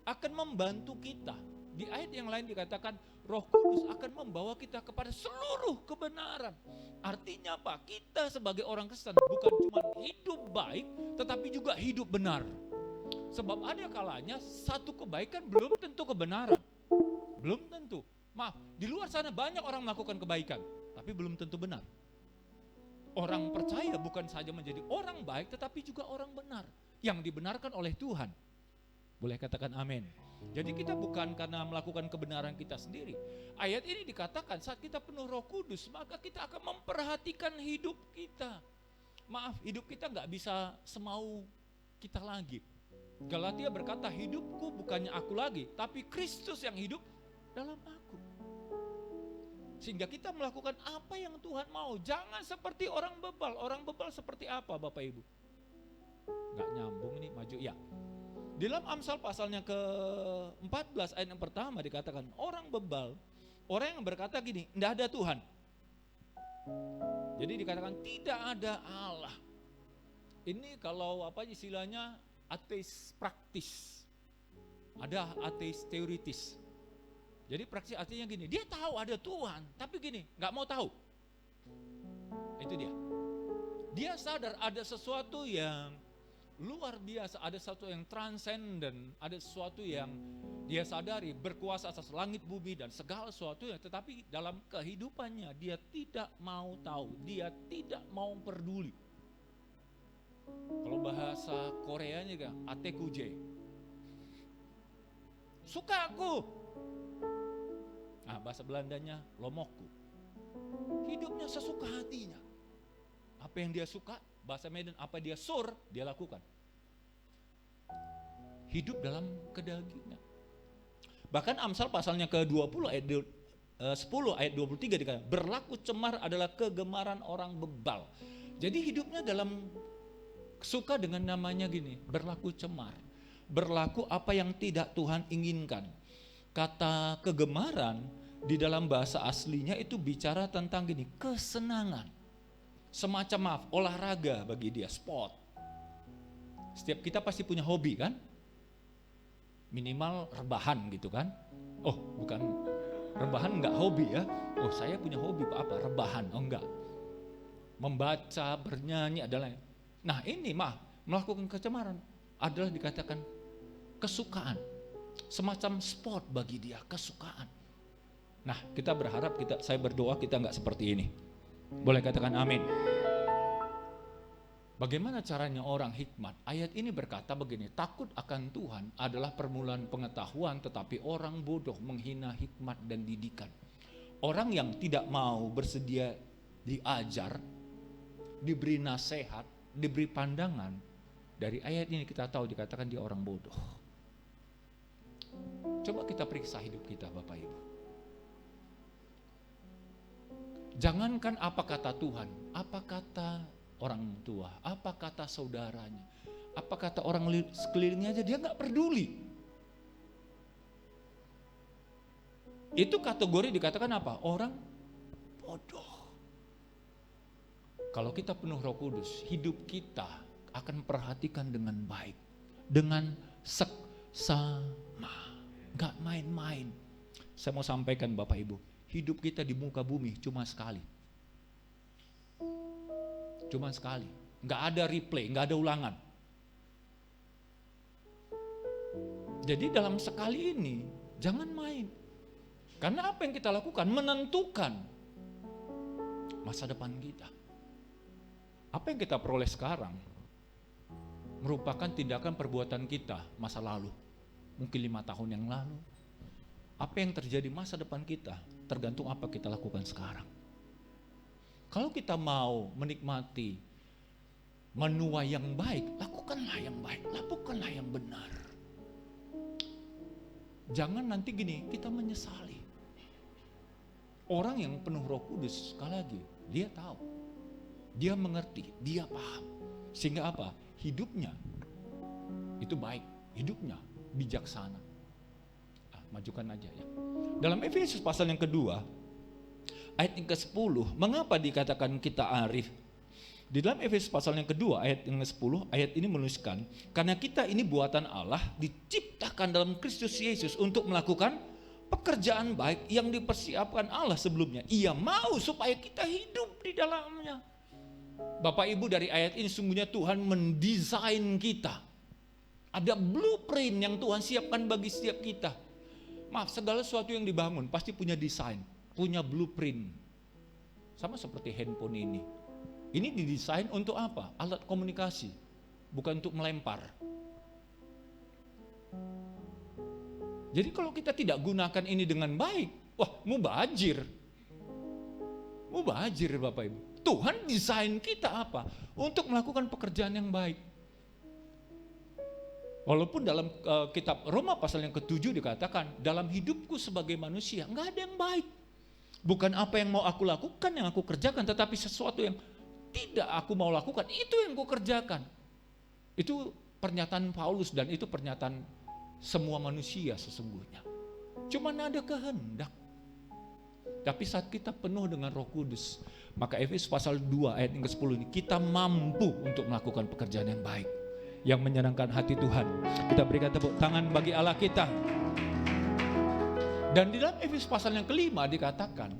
akan membantu kita. Di ayat yang lain dikatakan Roh Kudus akan membawa kita kepada seluruh kebenaran. Artinya apa? Kita sebagai orang Kristen bukan cuma hidup baik, tetapi juga hidup benar. Sebab ada kalanya satu kebaikan belum tentu kebenaran. Belum tentu. Maaf, di luar sana banyak orang melakukan kebaikan, tapi belum tentu benar. Orang percaya bukan saja menjadi orang baik, tetapi juga orang benar, yang dibenarkan oleh Tuhan. Boleh katakan amin. Jadi kita bukan karena melakukan kebenaran kita sendiri. Ayat ini dikatakan saat kita penuh Roh Kudus, maka kita akan memperhatikan hidup kita. maaf, hidup kita nggak bisa semau kita lagi. Galatia berkata, hidupku bukannya aku lagi, tapi Kristus yang hidup dalam aku. Sehingga kita melakukan apa yang Tuhan mau. Jangan seperti orang bebal. Orang bebal seperti apa Bapak Ibu? Nggak nyambung ini, maju ya. Di dalam Amsal pasalnya ke-14 ayat yang pertama dikatakan, orang bebal, orang yang berkata gini, tidak ada Tuhan. Jadi dikatakan tidak ada Allah. Ini kalau apa istilahnya ateis praktis. Ada ateis teoritis. Jadi praktis artinya gini, dia tahu ada Tuhan, tapi gini, nggak mau tahu. Itu dia. Dia sadar ada sesuatu yang luar biasa, ada sesuatu yang transenden, ada sesuatu yang dia sadari berkuasa atas langit bumi dan segala sesuatunya, tetapi dalam kehidupannya dia tidak mau tahu, dia tidak mau peduli. Kalau bahasa Koreanya kan atekuje, suka aku. Nah, bahasa Belandanya lomokku. Hidupnya sesuka hatinya. Apa yang dia suka, bahasa Medan, apa dia sur, dia lakukan. Hidup dalam kedagingan. Bahkan Amsal pasalnya ke-20 ayat 10 ayat 23 dikatakan, berlaku cemar adalah kegemaran orang bebal. Jadi hidupnya dalam suka dengan namanya gini, berlaku cemar. Berlaku apa yang tidak Tuhan inginkan. Kata kegemaran di dalam bahasa aslinya itu bicara tentang gini, kesenangan. Semacam maaf, olahraga bagi dia, sport. Setiap kita pasti punya hobi kan? Minimal rebahan gitu kan? Oh bukan, rebahan enggak hobi ya. Oh saya punya hobi apa? Rebahan, oh enggak. Membaca, bernyanyi adalah. Nah ini melakukan kecemaran adalah dikatakan kesukaan. Semacam sport bagi dia, kesukaan. Nah kita berharap, saya berdoa kita enggak seperti ini. Boleh katakan amin. Bagaimana caranya orang hikmat? Ayat ini berkata begini, takut akan Tuhan adalah permulaan pengetahuan, tetapi orang bodoh menghina hikmat dan didikan. Orang yang tidak mau bersedia diajar, diberi nasihat, diberi pandangan, dari ayat ini kita tahu dikatakan dia orang bodoh. Coba kita periksa hidup kita Bapak Ibu. Jangankan apa kata Tuhan, apa kata orang tua, apa kata saudaranya, apa kata orang sekelilingnya aja dia gak peduli. Itu kategori dikatakan apa? Orang bodoh. Kalau kita penuh Roh Kudus, hidup kita akan perhatikan dengan baik, dengan seksama, gak main-main. Saya mau sampaikan Bapak Ibu, hidup kita di muka bumi cuma sekali. Cuma sekali, nggak ada replay, nggak ada ulangan. Jadi dalam sekali ini jangan main. Karena apa yang kita lakukan menentukan masa depan kita. Apa yang kita peroleh sekarang merupakan tindakan perbuatan kita masa lalu. Mungkin 5 tahun yang lalu. Apa yang terjadi masa depan kita tergantung apa kita lakukan sekarang. Kalau kita mau menikmati menua yang baik, lakukanlah yang baik, lakukanlah yang benar. Jangan nanti gini, kita menyesali. Orang yang penuh Roh Kudus, sekali lagi, dia tahu, dia mengerti, dia paham. Sehingga apa? Hidupnya itu baik, hidupnya bijaksana. Majukan aja ya. Dalam Efesus pasal yang kedua, ayat yang ke-10, mengapa dikatakan kita arif? Di dalam Efesus pasal yang kedua, ayat yang ke-10, ayat ini menuliskan, karena kita ini buatan Allah, diciptakan dalam Kristus Yesus untuk melakukan pekerjaan baik yang dipersiapkan Allah sebelumnya. Ia mau supaya kita hidup di dalamnya. Bapak Ibu, dari ayat ini sungguhnya Tuhan mendesain kita. Ada blueprint yang Tuhan siapkan bagi setiap kita. Maaf, segala sesuatu yang dibangun pasti punya desain, punya blueprint. Sama seperti handphone ini. Ini didesain untuk apa? Alat komunikasi, bukan untuk melempar. Jadi kalau kita tidak gunakan ini dengan baik, wah mubazir. Mubazir Bapak Ibu. Tuhan desain kita apa? Untuk melakukan pekerjaan yang baik. Walaupun dalam kitab Roma pasal yang ke-7 dikatakan, dalam hidupku sebagai manusia nggak ada yang baik. Bukan apa yang mau aku lakukan yang aku kerjakan, tetapi sesuatu yang tidak aku mau lakukan, itu yang aku kerjakan. Itu pernyataan Paulus dan itu pernyataan semua manusia sesungguhnya. Cuman ada kehendak. Tapi saat kita penuh dengan Roh Kudus, maka Efesus pasal 2 ayat yang ke-10 ini, kita mampu untuk melakukan pekerjaan yang baik, yang menyenangkan hati Tuhan. Kita berikan tepuk tangan bagi Allah kita. Dan di dalam Efesus pasal yang kelima dikatakan,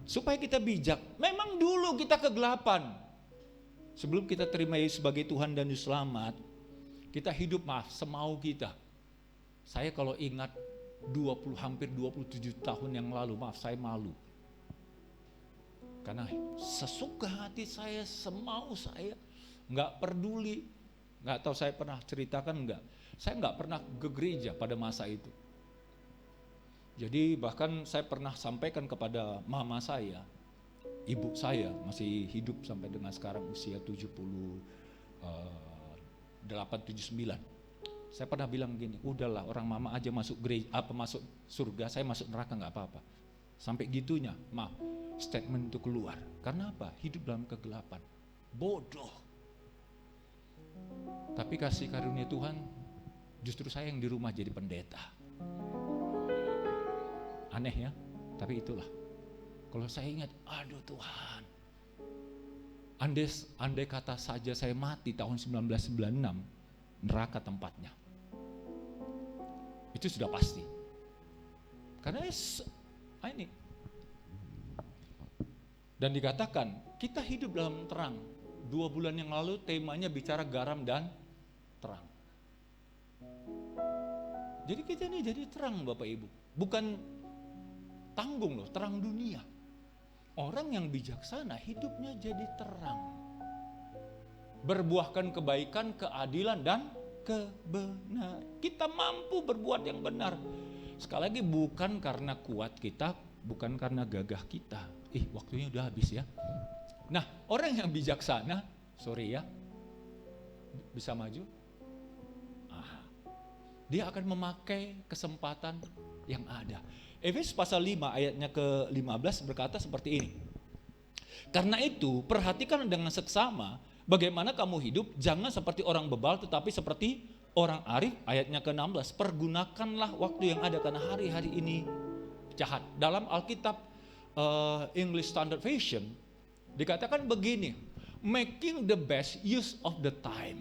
supaya kita bijak. Memang dulu kita kegelapan. Sebelum kita terima Yesus sebagai Tuhan dan Juru Selamat, kita hidup semau kita. Saya kalau ingat hampir 27 tahun yang lalu, saya malu. Karena sesuka hati saya, semau saya, nggak peduli. Nggak tahu saya pernah ceritakan nggak. Saya nggak pernah ke gereja pada masa itu. Jadi bahkan saya pernah sampaikan kepada mama saya, ibu saya masih hidup sampai dengan sekarang usia 78-79. Saya pernah bilang gini, udahlah orang mama aja masuk gereja, masuk surga, saya masuk neraka nggak apa-apa. Sampai gitunya, maaf, statement itu keluar. Karena apa? Hidup dalam kegelapan, bodoh. Tapi kasih karunia Tuhan, justru saya yang di rumah jadi pendeta. Aneh ya, tapi itulah. Kalau saya ingat, aduh Tuhan, andai kata saja saya mati tahun 1996, neraka tempatnya. Itu sudah pasti. Karena ini. Dan dikatakan, kita hidup dalam terang. 2 bulan yang lalu temanya bicara garam dan terang. Jadi kita ini jadi terang Bapak Ibu. Bukan tanggung loh, terang dunia. Orang yang bijaksana hidupnya jadi terang. Berbuahkan kebaikan, keadilan, dan kebenaran. Kita mampu berbuat yang benar. Sekali lagi bukan karena kuat kita, bukan karena gagah kita. Waktunya udah habis ya. Nah, orang yang bijaksana, sorry ya, bisa maju. Dia akan memakai kesempatan yang ada. Efesus pasal 5 ayatnya ke-15 berkata seperti ini. Karena itu, perhatikan dengan seksama bagaimana kamu hidup, jangan seperti orang bebal tetapi seperti orang arif. Ayatnya ke-16, pergunakanlah waktu yang ada karena hari-hari ini jahat. Dalam Alkitab English Standard Version dikatakan begini, making the best use of the time.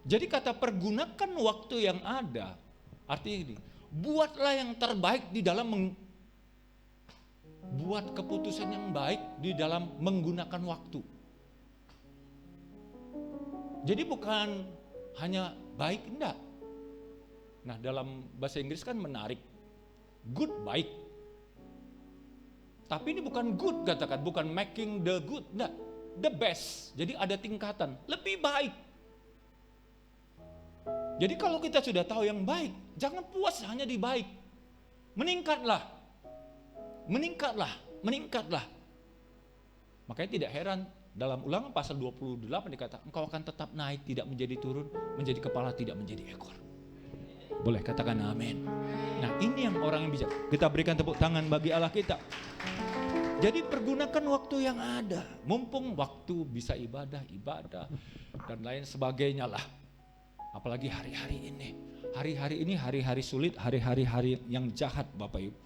Jadi kata pergunakan waktu yang ada, artinya ini, buatlah yang terbaik di dalam buat keputusan yang baik di dalam menggunakan waktu. Jadi bukan hanya baik, enggak. Nah dalam bahasa Inggris kan menarik, good baik. Tapi ini bukan good katakan, bukan making the good, enggak. The best, jadi ada tingkatan, lebih baik. Jadi kalau kita sudah tahu yang baik, jangan puas hanya di baik. Meningkatlah. Makanya tidak heran dalam Ulangan pasal 28 dikatakan, engkau akan tetap naik, tidak menjadi turun, menjadi kepala, tidak menjadi ekor. Boleh katakan amin. Nah ini yang orang yang bijak. Kita berikan tepuk tangan bagi Allah kita. Jadi pergunakan waktu yang ada. Mumpung waktu bisa ibadah dan lain sebagainya lah. Apalagi hari-hari ini. Hari-hari ini hari-hari sulit, hari-hari yang jahat Bapak Ibu.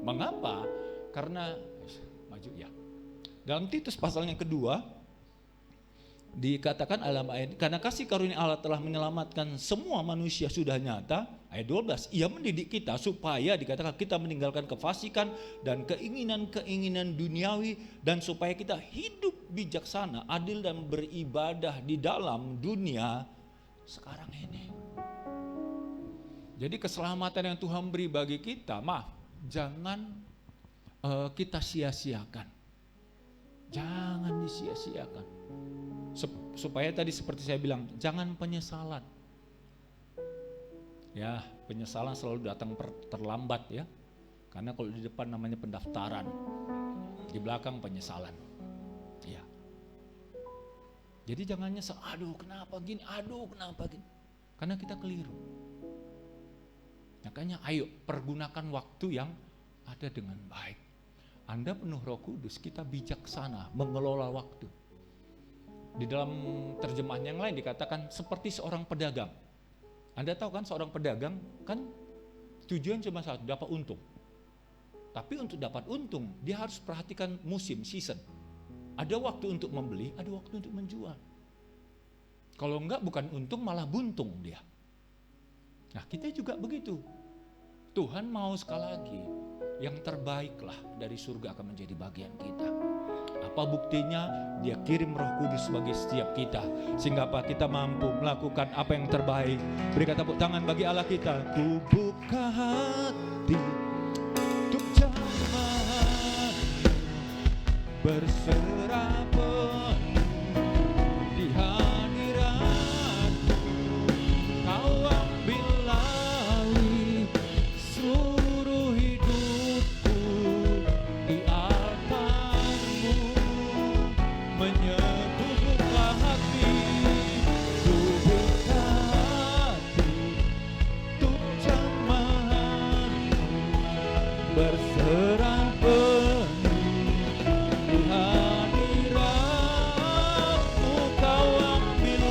Mengapa? Karena maju ya. Dalam Titus pasal yang kedua dikatakan dalam ayat, karena kasih karunia Allah telah menyelamatkan semua manusia sudah nyata. Ayat 12, ia mendidik kita supaya dikatakan kita meninggalkan kefasikan dan keinginan-keinginan duniawi, dan supaya kita hidup bijaksana, adil dan beribadah di dalam dunia sekarang ini. Jadi keselamatan yang Tuhan beri bagi kita, jangan kita sia-siakan. Jangan disia-siakan. Supaya tadi seperti saya bilang, jangan penyesalan. Ya, penyesalan selalu datang terlambat ya. Karena kalau di depan namanya pendaftaran. di belakang penyesalan. Ya. Jadi jangan nyesal, aduh kenapa gini, karena kita keliru. Makanya ayo pergunakan waktu yang ada dengan baik. Anda penuh Roh Kudus, kita bijaksana mengelola waktu. Di dalam terjemahan yang lain dikatakan seperti seorang pedagang. Anda tahu kan seorang pedagang kan tujuan cuma satu, dapat untung. Tapi untuk dapat untung, dia harus perhatikan musim, season. Ada waktu untuk membeli, ada waktu untuk menjual. Kalau enggak bukan untung, malah buntung dia. Nah kita juga begitu. Tuhan mau sekali lagi, yang terbaiklah dari surga akan menjadi bagian kita. Apa buktinya? Dia kirim Roh Kudus bagi setiap kita. Sehingga apa? Kita mampu melakukan apa yang terbaik. Berikan tepuk tangan bagi Allah kita. Ku buka hati untuk jamahan, berserah penuh di hadirat-Mu. Kau ambil alih seluruh hidupku di altar-Mu. Menyebuhkan hati, ku buka hati untuk jamahan-Mu, berserah penuh di hadirat-Mu. Kau ambil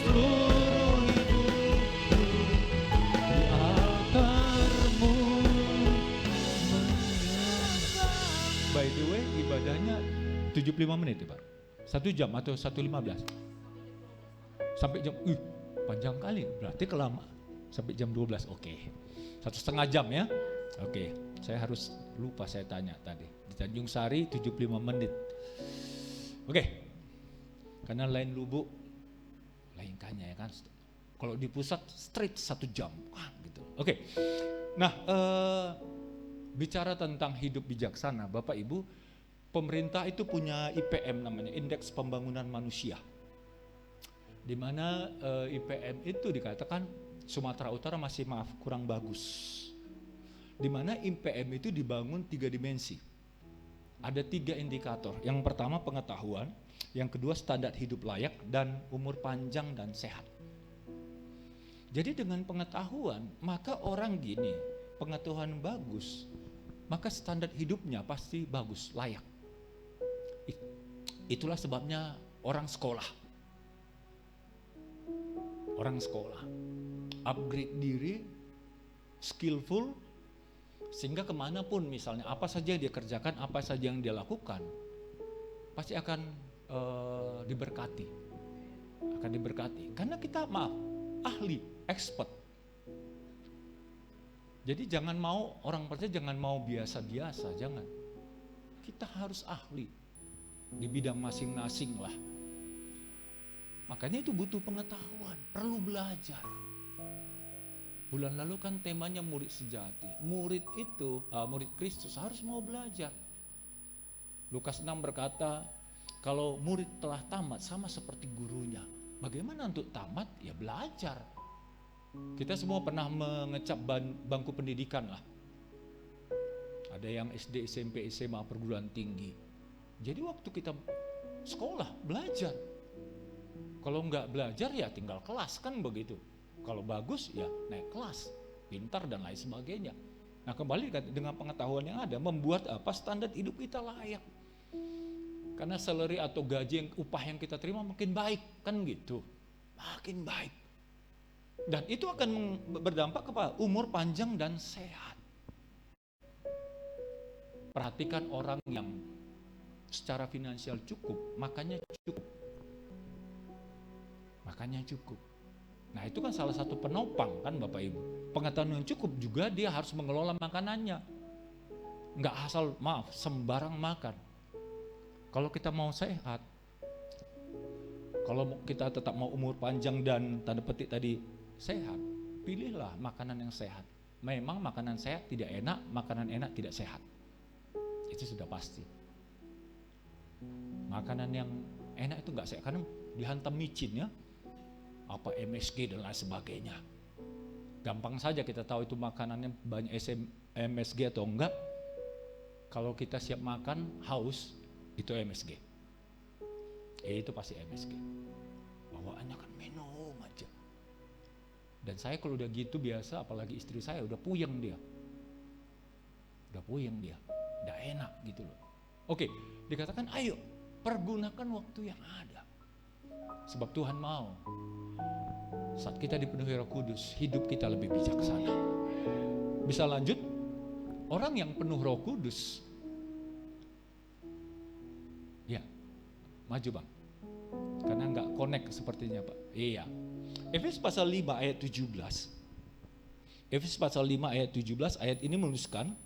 seluruh hidupku di altar-Mu. By the way, ibadahnya 75 menit ya Pak? 1 jam atau 1:15? Sampai jam, panjang kali, berarti kelama. Sampai jam 12, oke. 1,5 jam ya? Oke, saya harus lupa saya tanya tadi. Di Tanjung Sari 75 menit. Oke, karena lain Lubuk, lain Kanya ya kan. Kalau di pusat straight 1 jam, gitu. Oke, nah bicara tentang hidup bijaksana, Bapak Ibu, pemerintah itu punya IPM namanya, Indeks Pembangunan Manusia. Di mana IPM itu dikatakan Sumatera Utara masih kurang bagus. Di mana IPM itu dibangun 3 dimensi. Ada 3 indikator. Yang pertama pengetahuan, yang kedua standar hidup layak, dan umur panjang dan sehat. Jadi dengan pengetahuan, maka orang gini, pengetahuan bagus, maka standar hidupnya pasti bagus, layak. Itulah sebabnya orang sekolah. Orang sekolah upgrade diri, skillful, sehingga kemanapun misalnya apa saja dia kerjakan, apa saja yang dia lakukan, pasti akan diberkati. Akan diberkati. Karena kita ahli, expert. Jadi jangan mau, orang percaya jangan mau biasa-biasa, jangan. Kita harus ahli di bidang masing-masing lah. Makanya itu butuh pengetahuan, perlu belajar. Bulan lalu kan temanya murid sejati. Murid itu, murid Kristus harus mau belajar. Lukas 6 berkata, kalau murid telah tamat sama seperti gurunya. Bagaimana untuk tamat? Ya belajar. Kita semua pernah mengecap bangku pendidikan lah. Ada yang SD, SMP, SMA, perguruan tinggi. Jadi waktu kita sekolah, belajar. Kalau enggak belajar ya tinggal kelas kan begitu. Kalau bagus ya naik kelas, pintar dan lain sebagainya. Nah kembali dengan pengetahuan yang ada, membuat apa standar hidup kita layak. Karena salary atau gaji upah yang kita terima makin baik kan gitu. Makin baik. Dan itu akan berdampak kepada umur panjang dan sehat. Perhatikan orang yang secara finansial cukup, makannya cukup. Makannya cukup. Nah itu kan salah satu penopang kan Bapak Ibu. Pengetahuan yang cukup juga dia harus mengelola makanannya. Enggak asal sembarang makan. Kalau kita mau sehat, kalau kita tetap mau umur panjang dan tanda petik tadi sehat, pilihlah makanan yang sehat. Memang makanan sehat tidak enak, makanan enak tidak sehat. Itu sudah pasti. Makanan yang enak itu enggak sehat karena dihantam micin ya. Apa MSG dan lain sebagainya. Gampang saja kita tahu itu makanannya banyak MSG atau enggak. Kalau kita siap makan, haus, itu MSG. Itu pasti MSG. Bawaannya kan minum aja. Dan saya kalau udah gitu biasa, apalagi istri saya udah puyeng dia. Udah enak gitu loh. Oke, dikatakan ayo pergunakan waktu yang ada. Sebab Tuhan mau saat kita dipenuhi Roh Kudus, hidup kita lebih bijaksana. Bisa lanjut? Orang yang penuh Roh Kudus, ya, maju bang. Karena nggak connect sepertinya Pak. Iya. Efesus pasal 5 ayat 17. Efesus pasal 5 ayat 17, ayat ini menuliskan,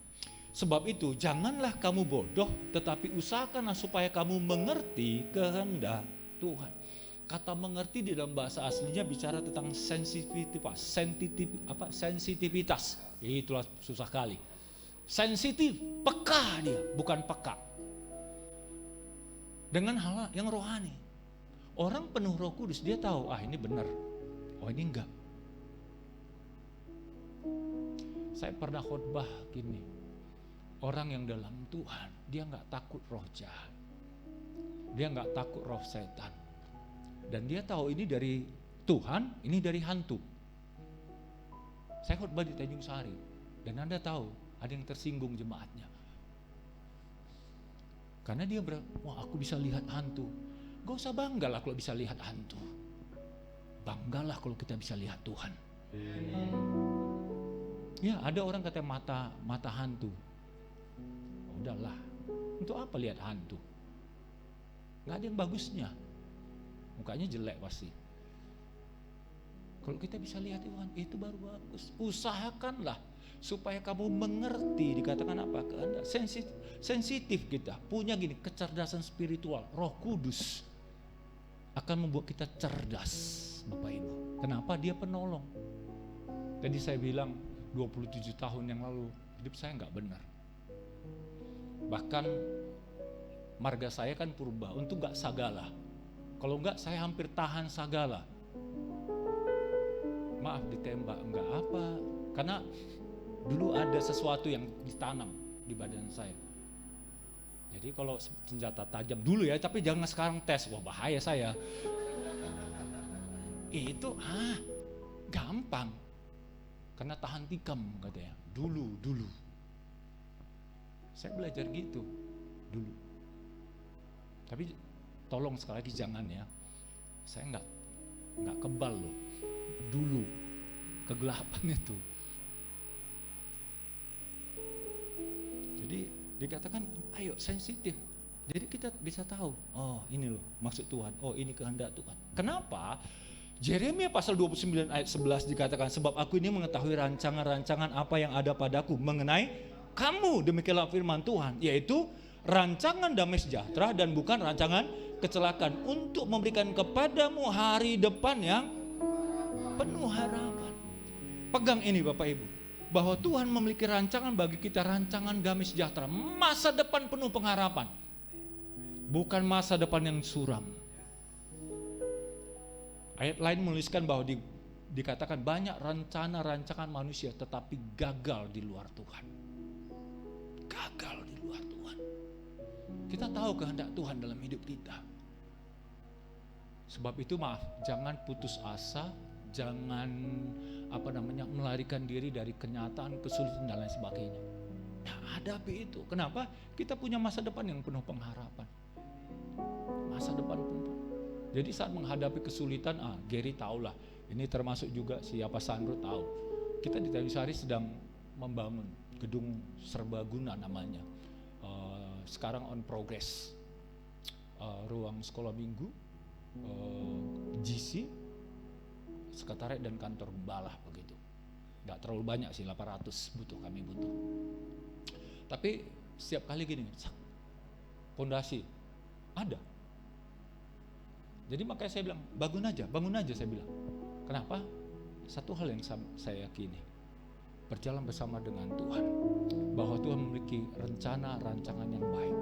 sebab itu janganlah kamu bodoh, tetapi usahakanlah supaya kamu mengerti kehendak Tuhan. Kata mengerti di dalam bahasa aslinya bicara tentang sensitivitas. Itulah susah kali. Sensitif, peka dia, bukan peka. Dengan hal yang rohani. Orang penuh Roh Kudus dia tahu, ini benar, ini enggak. Saya pernah khotbah gini, orang yang dalam Tuhan dia enggak takut roh jahat, dia enggak takut roh setan, dan dia tahu ini dari Tuhan, ini dari hantu. Saya khotbah di Tanjung Sari, dan Anda tahu ada yang tersinggung jemaatnya. Karena dia aku bisa lihat hantu. Gak usah banggalah kalau bisa lihat hantu. Banggalah kalau kita bisa lihat Tuhan. Ya, ada orang katanya mata hantu. Udahlah, untuk apa lihat hantu? Gak ada yang bagusnya. Mukanya jelek pasti. Kalau kita bisa lihat Tuhan, itu baru bagus. Usahakanlah supaya kamu mengerti, dikatakan apa? Kehendak sensitif kita, punya kecerdasan spiritual. Roh Kudus akan membuat kita cerdas, Bapak Ibu. Kenapa? Dia penolong. Tadi saya bilang 27 tahun yang lalu hidup saya nggak benar. Bahkan marga saya kan purba, untuk nggak sagala. Kalau nggak saya hampir tahan sagala. Maaf ditembak, enggak apa. Karena dulu ada sesuatu yang ditanam di badan saya. Jadi kalau senjata tajam dulu ya, tapi jangan sekarang tes, wah bahaya saya. Itu gampang. Karena tahan tikam katanya. Dulu. Saya belajar gitu dulu. Tapi tolong sekali lagi jangan ya. Saya enggak kebal loh. Dulu kegelapan itu. Jadi dikatakan ayo sensitif. Jadi kita bisa tahu, ini loh maksud Tuhan, ini kehendak Tuhan. Kenapa? Yeremia pasal 29 ayat 11 dikatakan, sebab aku ini mengetahui rancangan-rancangan apa yang ada padaku mengenai kamu, demikianlah firman Tuhan, yaitu rancangan damai sejahtera dan bukan rancangan kecelakaan, untuk memberikan kepadamu hari depan yang penuh harapan. Pegang ini Bapak Ibu, bahwa Tuhan memiliki rancangan bagi kita, rancangan damai sejahtera, masa depan penuh pengharapan, bukan masa depan yang suram. Ayat lain menuliskan bahwa dikatakan banyak rencana-rancangan manusia tetapi gagal di luar Tuhan. Gagal di luar Tuhan. Kita tahu kehendak Tuhan dalam hidup kita. Sebab itu jangan putus asa, jangan melarikan diri dari kenyataan, kesulitan dan lain sebagainya. Hadapi itu. Kenapa? Kita punya masa depan yang penuh pengharapan. Masa depan penuh. Jadi saat menghadapi kesulitan, Gary tahulah. Ini termasuk juga siapa Sandro tahu. Kita di Tanjung Sari sedang membangun gedung serbaguna namanya. Sekarang on progress. Ruang sekolah minggu, GC, sekretariat dan kantor gembala begitu. Enggak terlalu banyak sih, 800 kami butuh. Tapi setiap kali gini, fondasi ada. Jadi makanya saya bilang, bangun aja saya bilang. Kenapa? Satu hal yang saya yakini, berjalan bersama dengan Tuhan, bahwa Tuhan memiliki rencana, rancangan yang baik.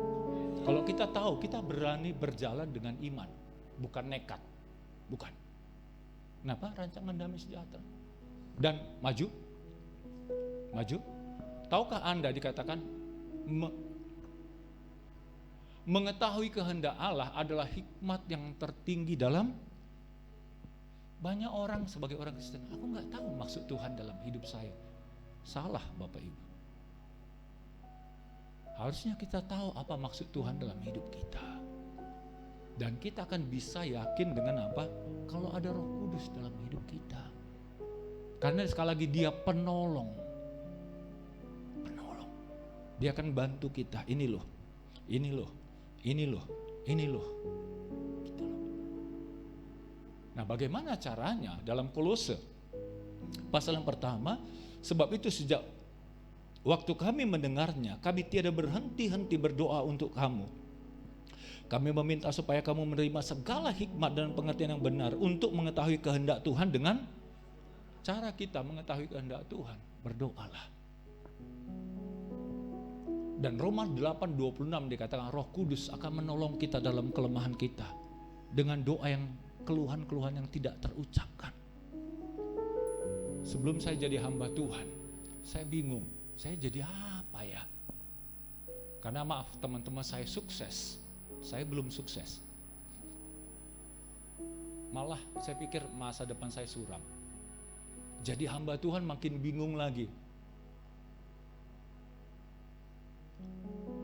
Kalau kita tahu, kita berani berjalan dengan iman, bukan nekat, bukan. Kenapa? Rancangan damai sejahtera. Dan maju. Tahukah Anda dikatakan Mengetahui kehendak Allah adalah hikmat yang tertinggi dalam banyak orang sebagai orang Kristen. Aku nggak tahu maksud Tuhan dalam hidup saya. Salah Bapak Ibu. Harusnya kita tahu apa maksud Tuhan dalam hidup kita. Dan kita akan bisa yakin dengan apa? Kalau ada Roh Kudus dalam hidup kita. Karena sekali lagi dia penolong. Penolong. Dia akan bantu kita. Ini loh. Ini loh. Ini loh. Ini loh. Gitu loh. Nah, bagaimana caranya dalam Kolose pasal yang pertama? Sebab itu sejak waktu kami mendengarnya, kami tiada berhenti-henti berdoa untuk kamu. Kami meminta supaya kamu menerima segala hikmat dan pengertian yang benar untuk mengetahui kehendak Tuhan. Dengan cara kita mengetahui kehendak Tuhan, berdoalah. Dan Roma 8:26 dikatakan Roh Kudus akan menolong kita dalam kelemahan kita dengan doa yang keluhan-keluhan yang tidak terucapkan. Sebelum saya jadi hamba Tuhan, saya bingung, saya jadi apa ya? Karena maaf teman-teman, saya sukses, saya belum sukses. Malah saya pikir masa depan saya suram. Jadi hamba Tuhan makin bingung lagi.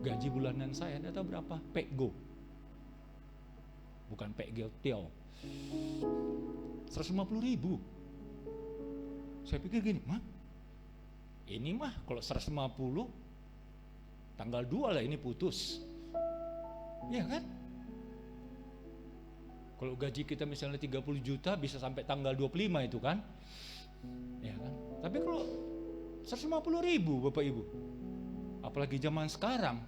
Gaji bulanan saya, Anda tahu berapa? Pekgo. Bukan Pekgo Tio. 150.000. Saya pikir gini, ini mah kalau 150 tanggal 2 lah ini putus. Iya kan? Kalau gaji kita misalnya 30 juta bisa sampai tanggal 25 itu kan? Ya kan? Tapi kalau 150.000 Bapak Ibu, apalagi zaman sekarang,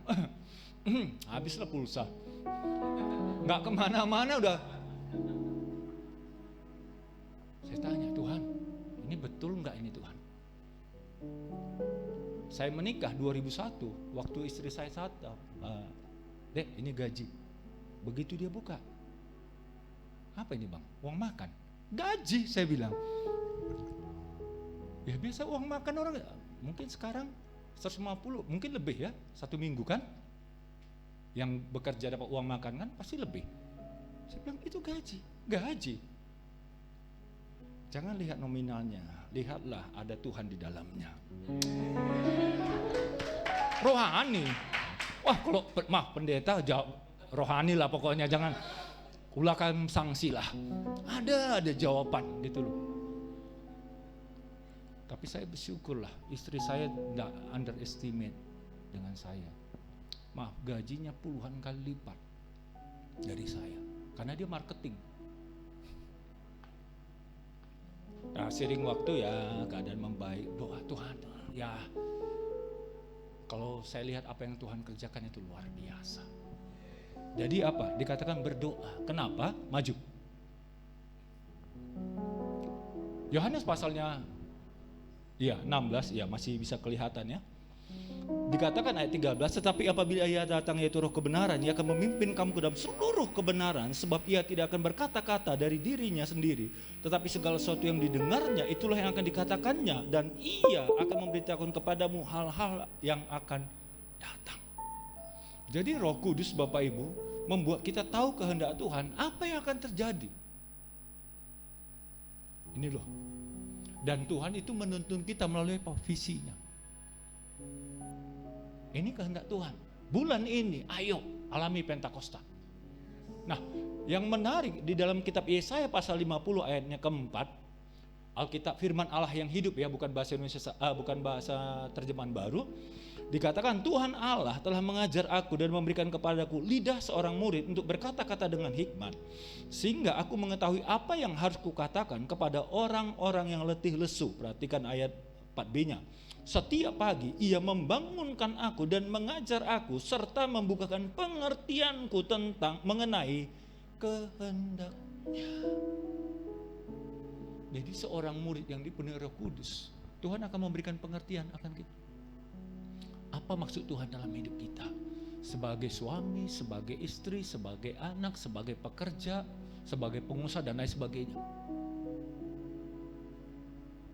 habislah pulsa, nggak kemana-mana udah. Saya tanya, Tuhan, ini betul nggak ini Tuhan? Saya menikah 2001, waktu istri saya sadar, Dek ini gaji. Begitu dia buka, apa ini bang? Uang makan? Gaji, saya bilang. Ya biasa uang makan orang, mungkin sekarang 150, mungkin lebih ya, 1 minggu kan? Yang bekerja dapat uang makan kan pasti lebih. Saya bilang itu gaji. Jangan lihat nominalnya, lihatlah ada Tuhan di dalamnya. Rohani. Wah kalau pendeta jawab rohani lah pokoknya, jangan ulakan sanksi lah. Ada jawaban gitu loh. Tapi saya bersyukurlah istri saya tidak underestimate dengan saya. Maaf, gajinya puluhan kali lipat dari saya karena dia marketing. Nah, seiring waktu ya keadaan membaik, doa Tuhan ya. Kalau saya lihat apa yang Tuhan kerjakan itu luar biasa. Jadi apa? Dikatakan berdoa. Kenapa? Maju. Yohanes pasalnya 16 ya masih bisa kelihatan ya. Dikatakan ayat 13, tetapi apabila ia datang yaitu Roh kebenaran, ia akan memimpin kamu ke dalam seluruh kebenaran, sebab ia tidak akan berkata-kata dari dirinya sendiri, tetapi segala sesuatu yang didengarnya itulah yang akan dikatakannya, dan ia akan memberitakan kepadamu hal-hal yang akan datang. Jadi Roh Kudus Bapak Ibu membuat kita tahu kehendak Tuhan, apa yang akan terjadi. Ini loh. Dan Tuhan itu menuntun kita melalui visinya. Ini kehendak Tuhan. Bulan ini, ayo alami Pentakosta. Nah, yang menarik di dalam kitab Yesaya pasal 50 ayatnya keempat, Alkitab firman Allah yang hidup ya, bukan bahasa Indonesia, bukan bahasa terjemahan baru. Dikatakan Tuhan Allah telah mengajar aku dan memberikan kepadaku lidah seorang murid untuk berkata-kata dengan hikmat, sehingga aku mengetahui apa yang harus kukatakan kepada orang-orang yang letih lesu. Perhatikan ayat 4b-nya. Setiap pagi ia membangunkan aku dan mengajar aku serta membukakan pengertianku tentang mengenai kehendaknya. Jadi seorang murid yang dipenuhi Roh Kudus, Tuhan akan memberikan pengertian akan kita. Apa maksud Tuhan dalam hidup kita? Sebagai suami, sebagai istri, sebagai anak, sebagai pekerja, sebagai pengusaha dan lain sebagainya.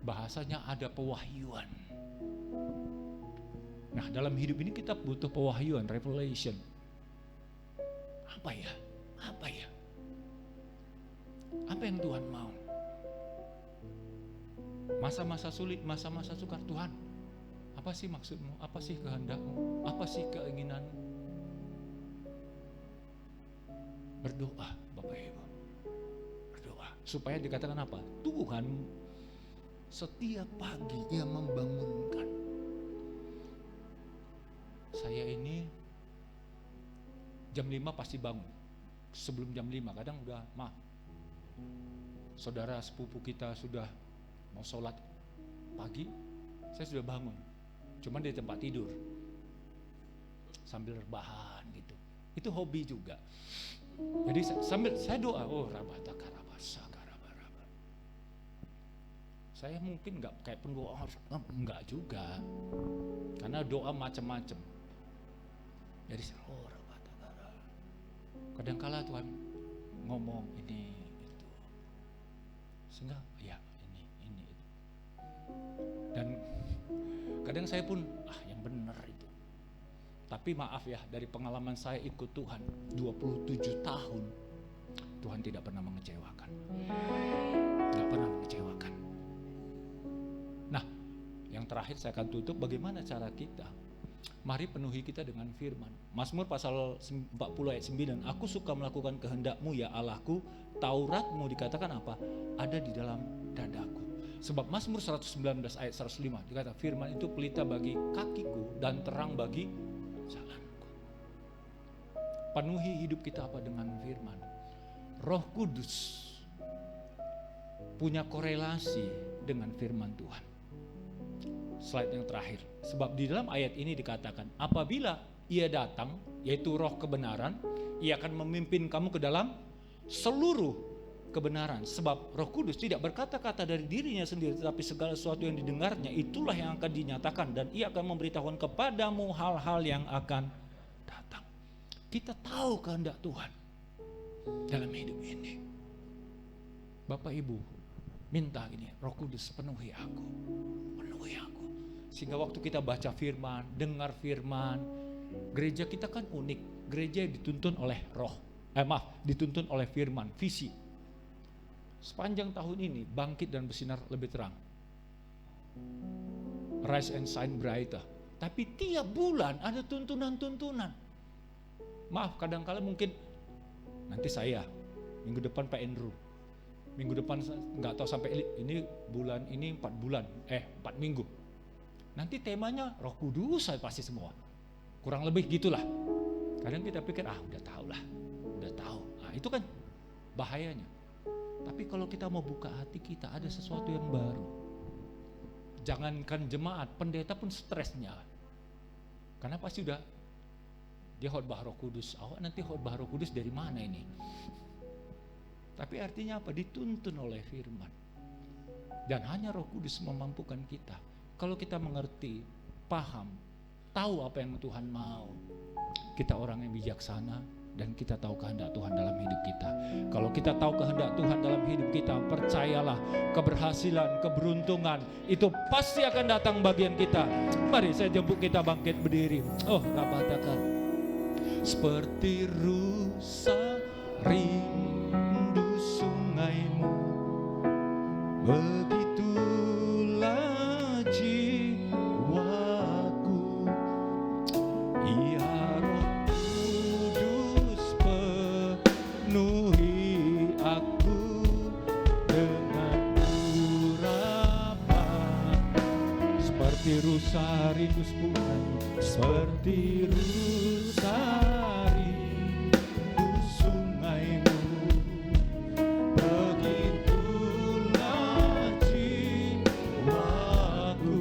Bahasanya ada pewahyuan. Nah, dalam hidup ini kita butuh pewahyuan, revelation. Apa ya? Apa ya? Apa yang Tuhan mau? Masa-masa sulit, masa-masa sukar, Tuhan, apa sih maksudmu? Apa sih kehendakmu? Apa sih keinginanmu? Berdoa, Bapak Ibu. Berdoa. Supaya dikatakan apa? Tuhan setiap pagi Ia membangunkan. Saya ini jam 5 pasti bangun. Sebelum jam 5, kadang udah saudara sepupu kita sudah mau sholat pagi, saya sudah bangun. Cuman di tempat tidur sambil rebahan gitu. Itu hobi juga. Jadi sambil saya doa, rabata karabasa karabaraba. Saya mungkin nggak kayak pendoa, enggak juga. Karena doa macam-macam. Jadi rabata karabasa. Kadang-kala Tuhan ngomong ini itu. Sehingga ya ini itu. Dan kadang saya pun yang benar itu. Tapi maaf ya, dari pengalaman saya ikut Tuhan 27 tahun, Tuhan tidak pernah mengecewakan. Tidak pernah mengecewakan. Nah, yang terakhir saya akan tutup, bagaimana cara kita? Mari penuhi kita dengan firman. Mazmur pasal 40 ayat 9, aku suka melakukan kehendak-Mu ya Allahku, Taurat-Mu dikatakan apa? Ada di dalam dadaku. Sebab Mazmur 119 ayat 105 dikata firman itu pelita bagi kakiku dan terang bagi jalanku. Penuhi hidup kita apa dengan firman. Roh Kudus punya korelasi dengan firman Tuhan. Slide yang terakhir. Sebab di dalam ayat ini dikatakan apabila Ia datang, yaitu roh kebenaran, Ia akan memimpin kamu ke dalam seluruh kebenaran. Sebab Roh Kudus tidak berkata-kata dari dirinya sendiri, tetapi segala sesuatu yang didengarnya itulah yang akan dinyatakan, dan Ia akan memberitahukan kepadamu hal-hal yang akan datang. Kita tahu kehendak Tuhan dalam hidup ini. Bapak Ibu, minta ini, Roh Kudus penuhi aku. Penuhi aku. Sehingga waktu kita baca firman, dengar firman, gereja kita kan unik. Gereja dituntun oleh dituntun oleh firman, visi. Sepanjang tahun ini bangkit dan bersinar lebih terang. Rise and shine brighter. Tapi tiap bulan ada tuntunan-tuntunan. Maaf, kadang-kala mungkin nanti saya, minggu depan Pak Andrew, minggu depan nggak tahu sampai ini bulan ini 4 minggu. Nanti temanya Roh Kudus saya pasti semua. Kurang lebih gitulah. Kadang kita pikir udah tahu lah, udah tahu. Nah, itu kan bahayanya. Tapi kalau kita mau buka hati kita, ada sesuatu yang baru. Jangankan jemaat, pendeta pun stresnya. Karena pasti udah dia khotbah Roh Kudus. Nanti khotbah Roh Kudus dari mana ini? Tapi artinya apa? Dituntun oleh firman. Dan hanya Roh Kudus memampukan kita. Kalau kita mengerti, paham, tahu apa yang Tuhan mau, kita orang yang bijaksana dan kita tahu kehendak Tuhan dalam hidup kita. Kalau kita tahu kehendak Tuhan dalam hidup kita, percayalah keberhasilan, keberuntungan itu pasti akan datang bagian kita. Mari saya jemput kita bangkit berdiri. Rabatakan. Seperti rusa rindu sungaimu, begitulah jiwaku. Ya Roh Kudus penuhi aku dengan urapan. Seperti rusa rindu sungaimu, seperti rusa rindu sungaimu, begitulah jiwaku.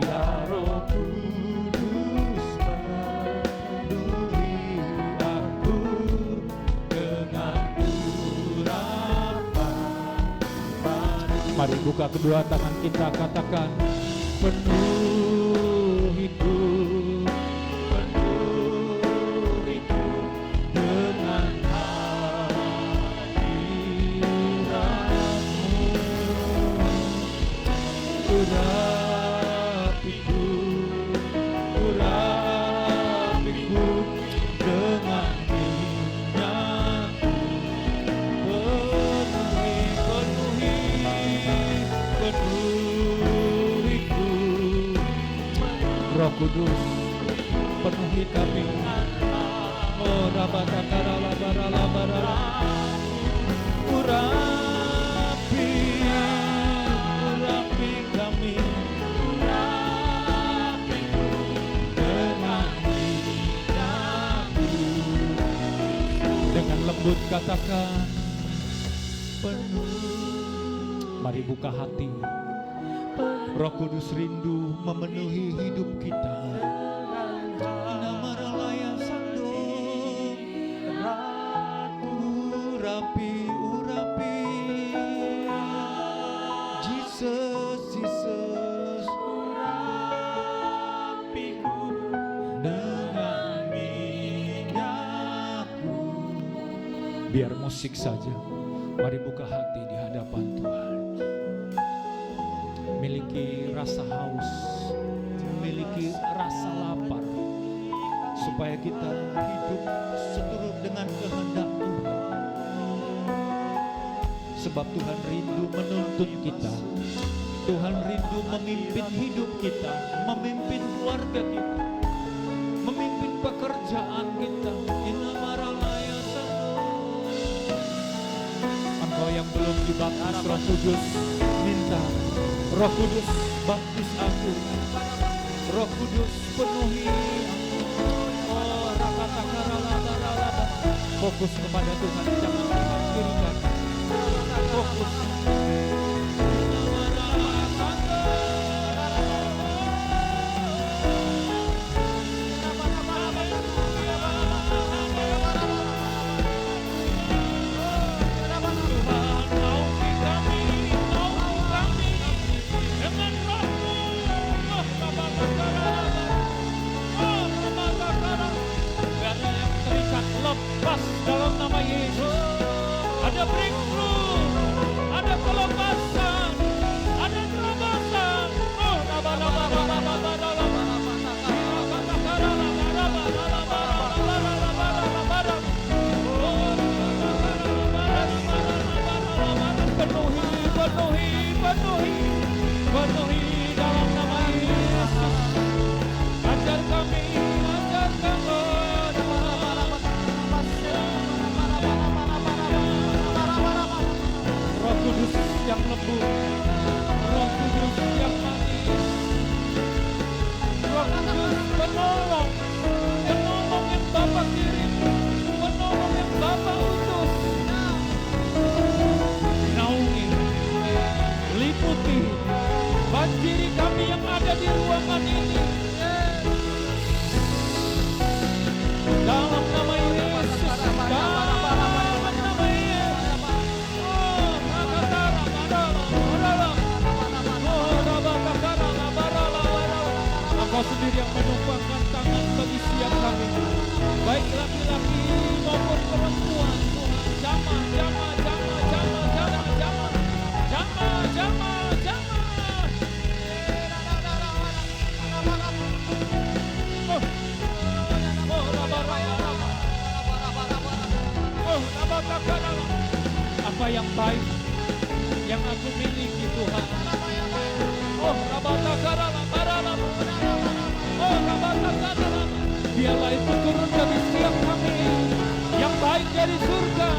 Ya Roh Kudus penuhi aku dengan urapan. Mari buka kedua tangan kita, katakan penuhiku, penuhiku dengan hadiratmu. Urapiku dengan Kudus, penuhi kami. Oh rabatakara labara labara, urapi kami, dengan lidahku. Dengan lembut katakan penuh. Mari buka hati. Roh Kudus rindu memenuhi hidup kita. Namaralaya sandung, urapi, Jesus, urapiku dengan minyakku. Biar musik saja. Mari buka hati di hadapan Tuhan. Miliki rasa haus, memiliki rasa lapar, supaya kita hidup seturut dengan kehendak Tuhan. Sebab Tuhan rindu menuntun kita, Tuhan rindu memimpin hidup kita, memimpin keluarga kita, memimpin pekerjaan kita. Engkau yang belum dibaptis Roh Kudus, minta Roh Kudus baptis aku. Roh Kudus penuhi aku. Oh, fokus kepada Tuhan, jangan lihat kiri kanan. Fokus. Lepas dalam nama Yesus. Ada breakthrough, ada pelepasan, ada terobosan. Oh, penuhi dalam nama Yesus. Ajar kami, ajarkan Roh Kudus yang lembut, Roh Kudus yang manis, Roh Kudus penolong yang Bapa kirim, penolong yang Bapa utus. Naungi, liputi, banjiri kami yang ada di ruangan ini. Dalam nama Yesus, dalam nama Yesus. Engkau sendiri yang menumpangkan tangan bagi setiap kami, baik laki-laki maupun perempuan. Apa yang baik yang aku miliki Tuhan. Oh, biarlah itu turun dari setiap kami. Yang baik dari surga,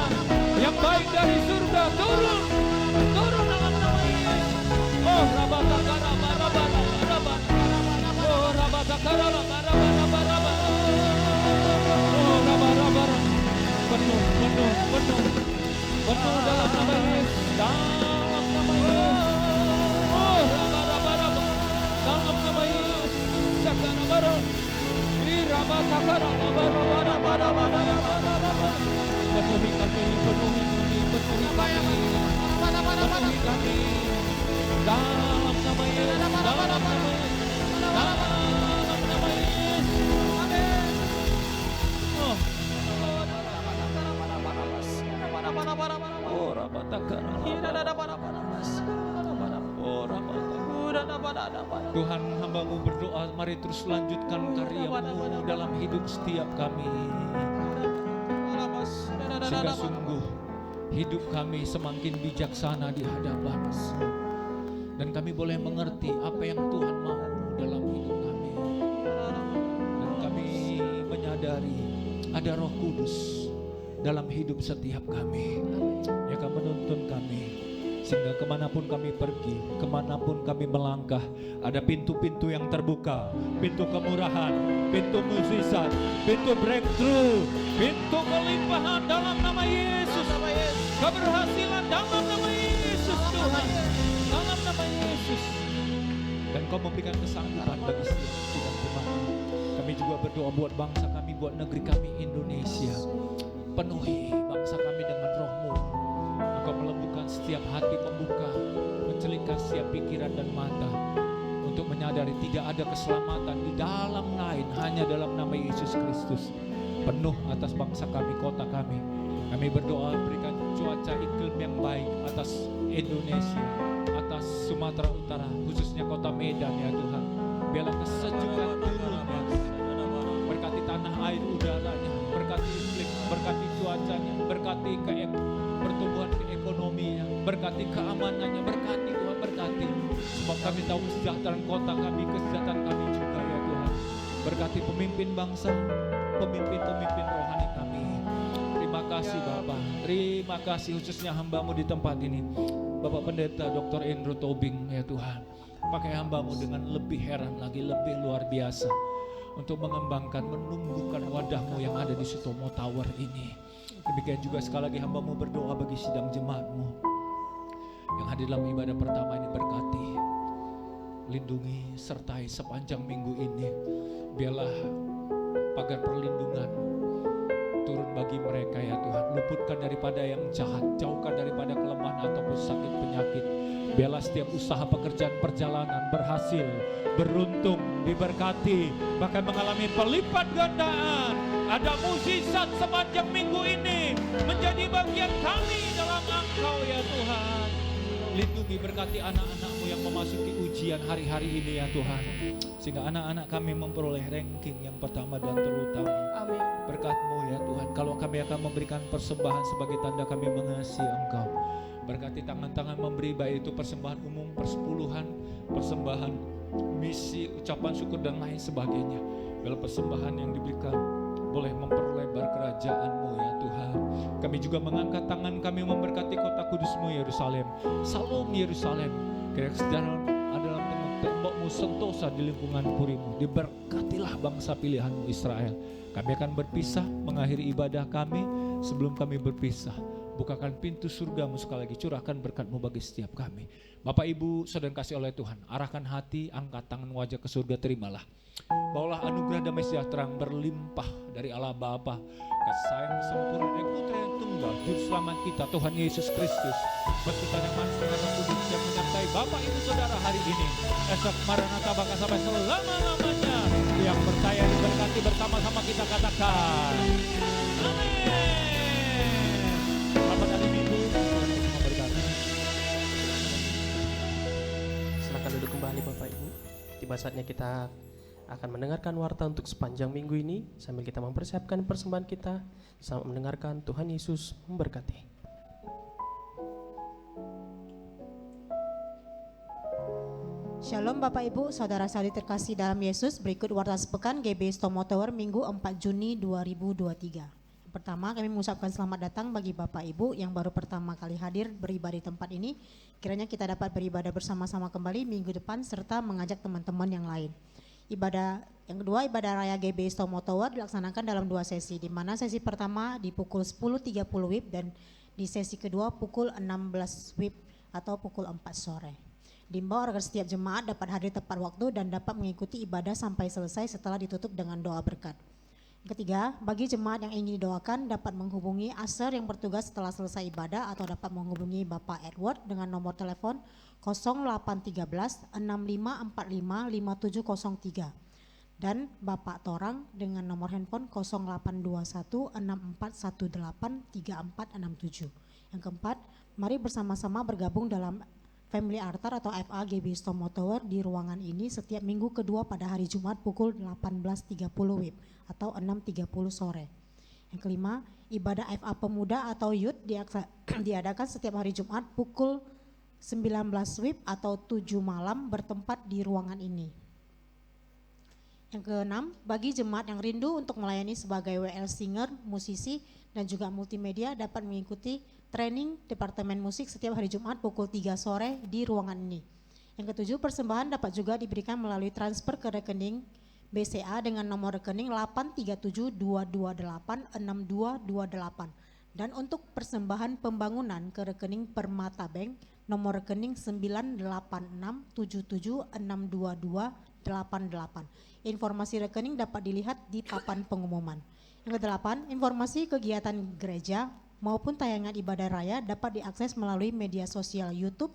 yang baik dari surga turun dalam nama Yesus. Oh, penuh dalam nama Yesus, dalam nama Yesus. Oh, dalam nama Yesus, penuhi kami, penuhi kami, dalam nama Yesus, dalam nama Yesus, dalam nama Yesus. Amin. Oh. Tuhan, hamba-Mu berdoa, mari terus lanjutkan karya-Mu dalam hidup setiap kami, sehingga sungguh hidup kami semakin bijaksana di hadapan-Mu, dan kami boleh mengerti apa yang Tuhan mau dalam hidup kami. menyadari ada Roh Kudus dalam hidup setiap kami yang akan menuntun kami, sehingga kemanapun kami pergi, kemanapun kami melangkah, ada pintu-pintu yang terbuka, pintu kemurahan, pintu mukjizat, pintu breakthrough, pintu kelimpahan dalam nama Yesus, keberhasilan dalam nama Yesus Tuhan, dalam nama Yesus. Dan Kau memberikan kesanggupan bagi setiap sidang jemaat. Kami juga berdoa buat bangsa kami, buat negeri kami Indonesia. Penuhi bangsa kami dengan Roh-Mu. Engkau melembutkan setiap hati, membuka, mencelingkan setiap pikiran dan mata untuk menyadari tidak ada keselamatan di dalam lain, hanya dalam nama Yesus Kristus. Penuh atas bangsa kami, kota kami. Kami berdoa berikan cuaca iklim yang baik atas Indonesia, atas Sumatera Utara, khususnya kota Medan ya Tuhan. Biarlah kesejukan turun ya Tuhan. Berkati tanah air udaranya, berkati iklim, berkati cuacanya, berkati pertumbuhan keekonominya, berkati keamanannya, berkati Tuhan, berkati. Sebab kami tahu kesejahteraan kota kami, kesejahteraan kami juga ya Tuhan. Berkati pemimpin bangsa, pemimpin-pemimpin rohani kami. Terima kasih Bapak, terima kasih khususnya hamba-Mu di tempat ini, Bapak Pendeta Dr. Andrew Tobing ya Tuhan. Pakai hamba-Mu dengan lebih heran lagi, lebih luar biasa untuk mengembangkan, menumbuhkan wadah-Mu yang ada di Sutomo Tower ini. Demikian juga sekali lagi hamba-Mu berdoa bagi sidang jemaat-Mu yang hadir dalam ibadah pertama ini. Berkati, lindungi, sertai sepanjang minggu ini. Biarlah pagar perlindungan turun bagi mereka ya Tuhan. Luputkan daripada yang jahat, jauhkan daripada kelemahan ataupun sakit penyakit. Biarlah setiap usaha pekerjaan perjalanan berhasil, beruntung, diberkati, bahkan mengalami pelipat gandaan. Ada mukjizat sepanjang minggu ini menjadi bagian kami dalam Engkau ya Tuhan. Lindungi, berkati anak-anak-Mu yang memasuki ujian hari-hari ini ya Tuhan, sehingga anak-anak kami memperoleh ranking yang pertama dan terutama. Amin. Berkat-Mu ya Tuhan, kalau kami akan memberikan persembahan sebagai tanda kami mengasihi Engkau. Berkati tangan-tangan memberi, baik itu persembahan umum, persepuluhan, persembahan misi, ucapan syukur dan lain sebagainya. Bila persembahan yang diberikan boleh memperlebar kerajaan-Mu ya Tuhan. Kami juga mengangkat tangan kami memberkati kota kudus-Mu Yerusalem. Salam Yerusalem, kiranya kesejahteraan adalah tembok-Mu sentosa di lingkungan puri-Mu. Diberkatilah bangsa pilihan-Mu Israel. Kami akan berpisah, mengakhiri ibadah kami. Sebelum kami berpisah, bukakan pintu surga-Mu sekali lagi, curahkan berkat-Mu bagi setiap kami. Bapak Ibu saudara kasih oleh Tuhan, arahkan hati, angkat tangan wajah ke surga, terimalah. Bawalah anugerah damai sejahtera yang berlimpah dari Allah Bapa, kasih sayang sempurna dari Putra yang tunggal, Juru Selamat kita Tuhan Yesus Kristus, bersekutu yang manis dengan Roh Kudus yang menyertai Bapak Ibu Saudara hari ini, esok Maranatha bahkan sampai selama-lamanya. Yang percaya diberkati bersama-sama kita katakan amin. Selamat hari Minggu, Tuhan Yesus memberkati. Silakan duduk kembali Bapak Ibu. Tiba saatnya kita akan mendengarkan warta untuk sepanjang minggu ini sambil kita mempersiapkan persembahan kita sama mendengarkan. Tuhan Yesus memberkati. Shalom Bapak Ibu, saudara-saudari terkasih dalam Yesus. Berikut warta sepekan GBI Sutomo Tower Minggu 4 Juni 2023. Pertama, kami mengucapkan selamat datang bagi Bapak Ibu yang baru pertama kali hadir beribadah di tempat ini. Kiranya kita dapat beribadah bersama-sama kembali minggu depan serta mengajak teman-teman yang lain. Yang kedua, ibadah raya GBI Sutomo Tower dilaksanakan dalam 2 sesi, di mana sesi pertama di pukul 10.30 WIB dan di sesi kedua pukul 16 WIB atau pukul 4 sore. Diimbau agar setiap jemaat dapat hadir tepat waktu dan dapat mengikuti ibadah sampai selesai setelah ditutup dengan doa berkat. Ketiga, bagi jemaat yang ingin didoakan dapat menghubungi Aser yang bertugas setelah selesai ibadah atau dapat menghubungi Bapak Edward dengan nomor telepon 0813 6545 5703 dan Bapak Torang dengan nomor handphone 0821 6418 3467. Yang keempat, mari bersama-sama bergabung dalam Family Altar atau FA GBI Sutomo Tower di ruangan ini setiap minggu kedua pada hari Jumat pukul 18.30 WIB atau 6.30 sore. Yang kelima, ibadah FA Pemuda atau Youth diadakan setiap hari Jumat pukul 19 WIB atau 7 malam bertempat di ruangan ini. Yang keenam, bagi jemaat yang rindu untuk melayani sebagai WL singer, musisi, dan juga multimedia dapat mengikuti training Departemen Musik setiap hari Jumat pukul 3 sore di ruangan ini. Yang ketujuh, persembahan dapat juga diberikan melalui transfer ke rekening BCA dengan nomor rekening 83722862228. Dan untuk persembahan pembangunan ke rekening Permata Bank nomor rekening 98677622288. Informasi rekening dapat dilihat di papan pengumuman. Yang kedelapan, informasi kegiatan gereja maupun tayangan ibadah raya dapat diakses melalui media sosial YouTube,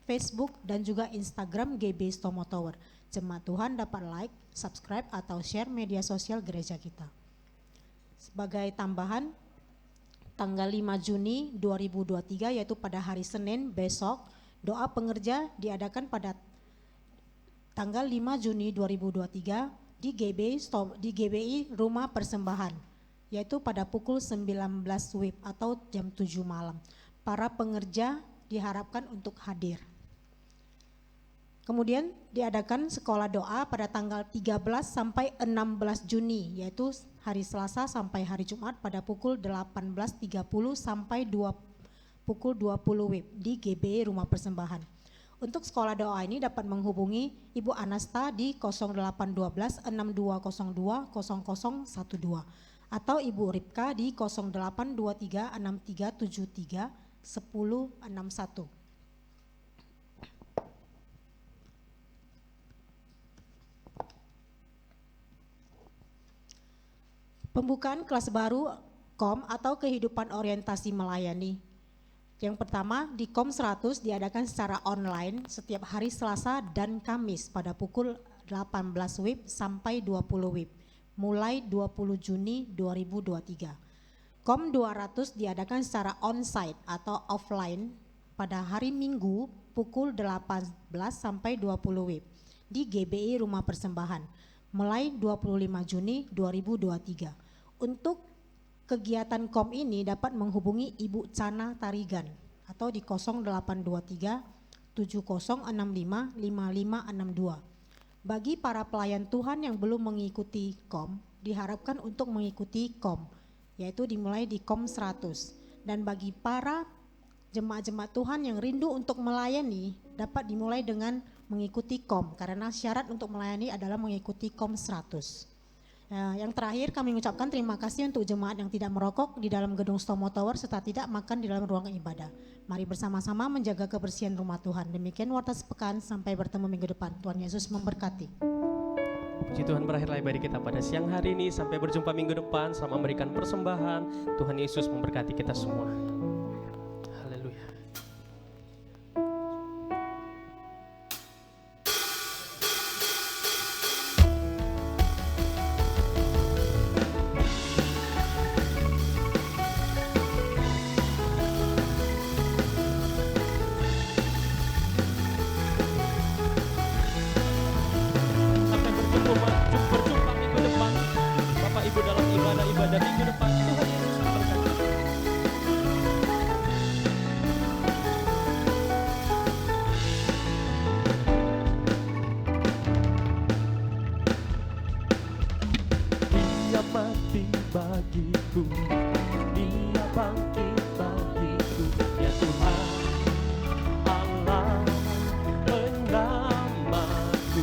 Facebook, dan juga Instagram GB Stomo Tower. Jemaat Tuhan dapat like, subscribe, atau share media sosial gereja kita. Sebagai tambahan, tanggal 5 Juni 2023 yaitu pada hari Senin besok, doa pengerja diadakan pada tanggal 5 Juni 2023 di GBI Rumah Persembahan, yaitu pada pukul 19 WIB atau jam 7 malam. Para pengerja diharapkan untuk hadir. Kemudian diadakan sekolah doa pada tanggal 13 sampai 16 Juni, yaitu hari Selasa sampai hari Jumat pada pukul 18.30 sampai pukul 20 WIB di GBI Rumah Persembahan. Untuk sekolah doa ini dapat menghubungi Ibu Anasta di 0812 6202 0012 atau Ibu Ripka di 0823 6373 1061. Pembukaan kelas baru KOM atau kehidupan orientasi melayani. Yang pertama, di KOM 100 diadakan secara online setiap hari Selasa dan Kamis pada pukul 18 WIB sampai 20 WIB, mulai 20 Juni 2023. KOM 200 diadakan secara onsite atau offline pada hari Minggu pukul 18 sampai 20 WIB di GBI Rumah Persembahan, mulai 25 Juni 2023. Untuk kegiatan KOM ini dapat menghubungi Ibu Cana Tarigan atau di 0823 7065 5562. Bagi para pelayan Tuhan yang belum mengikuti KOM, diharapkan untuk mengikuti KOM, yaitu dimulai di KOM 100. Dan bagi para jemaat-jemaat Tuhan yang rindu untuk melayani, dapat dimulai dengan mengikuti KOM, karena syarat untuk melayani adalah mengikuti KOM 100. Yang terakhir kami mengucapkan terima kasih untuk jemaat yang tidak merokok di dalam gedung Stomo Tower serta tidak makan di dalam ruangan ibadah. Mari bersama-sama menjaga kebersihan rumah Tuhan. Demikian warta sepekan, sampai bertemu minggu depan. Tuhan Yesus memberkati. Puji Tuhan, berakhirlah ibadah kita pada siang hari ini. Sampai berjumpa minggu depan. Selamat memberikan persembahan. Tuhan Yesus memberkati kita semua. Haleluya. Berjumpa minggu depan. Bapak Ibu dalam ibadah minggu depan. Tuhan Yesus memberkati. Dia mati bagiku, Dia bangkit bagiku, ya Tuhan Allah penyelamatku.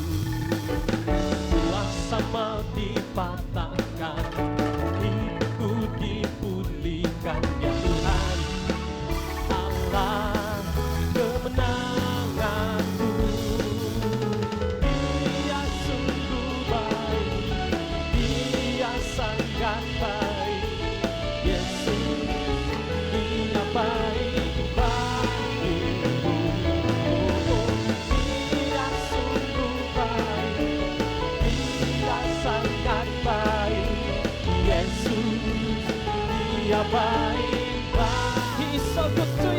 Kuasa maut dipatahkan, hidupku dipulihkan, ya Tuhan Allah kemenanganku. Dia sungguh baik, Dia sangat baik, Yesus Dia baik bagiku. Dia sungguh baik, Dia sangat baik, Yesus Dia baik baik. He's so good to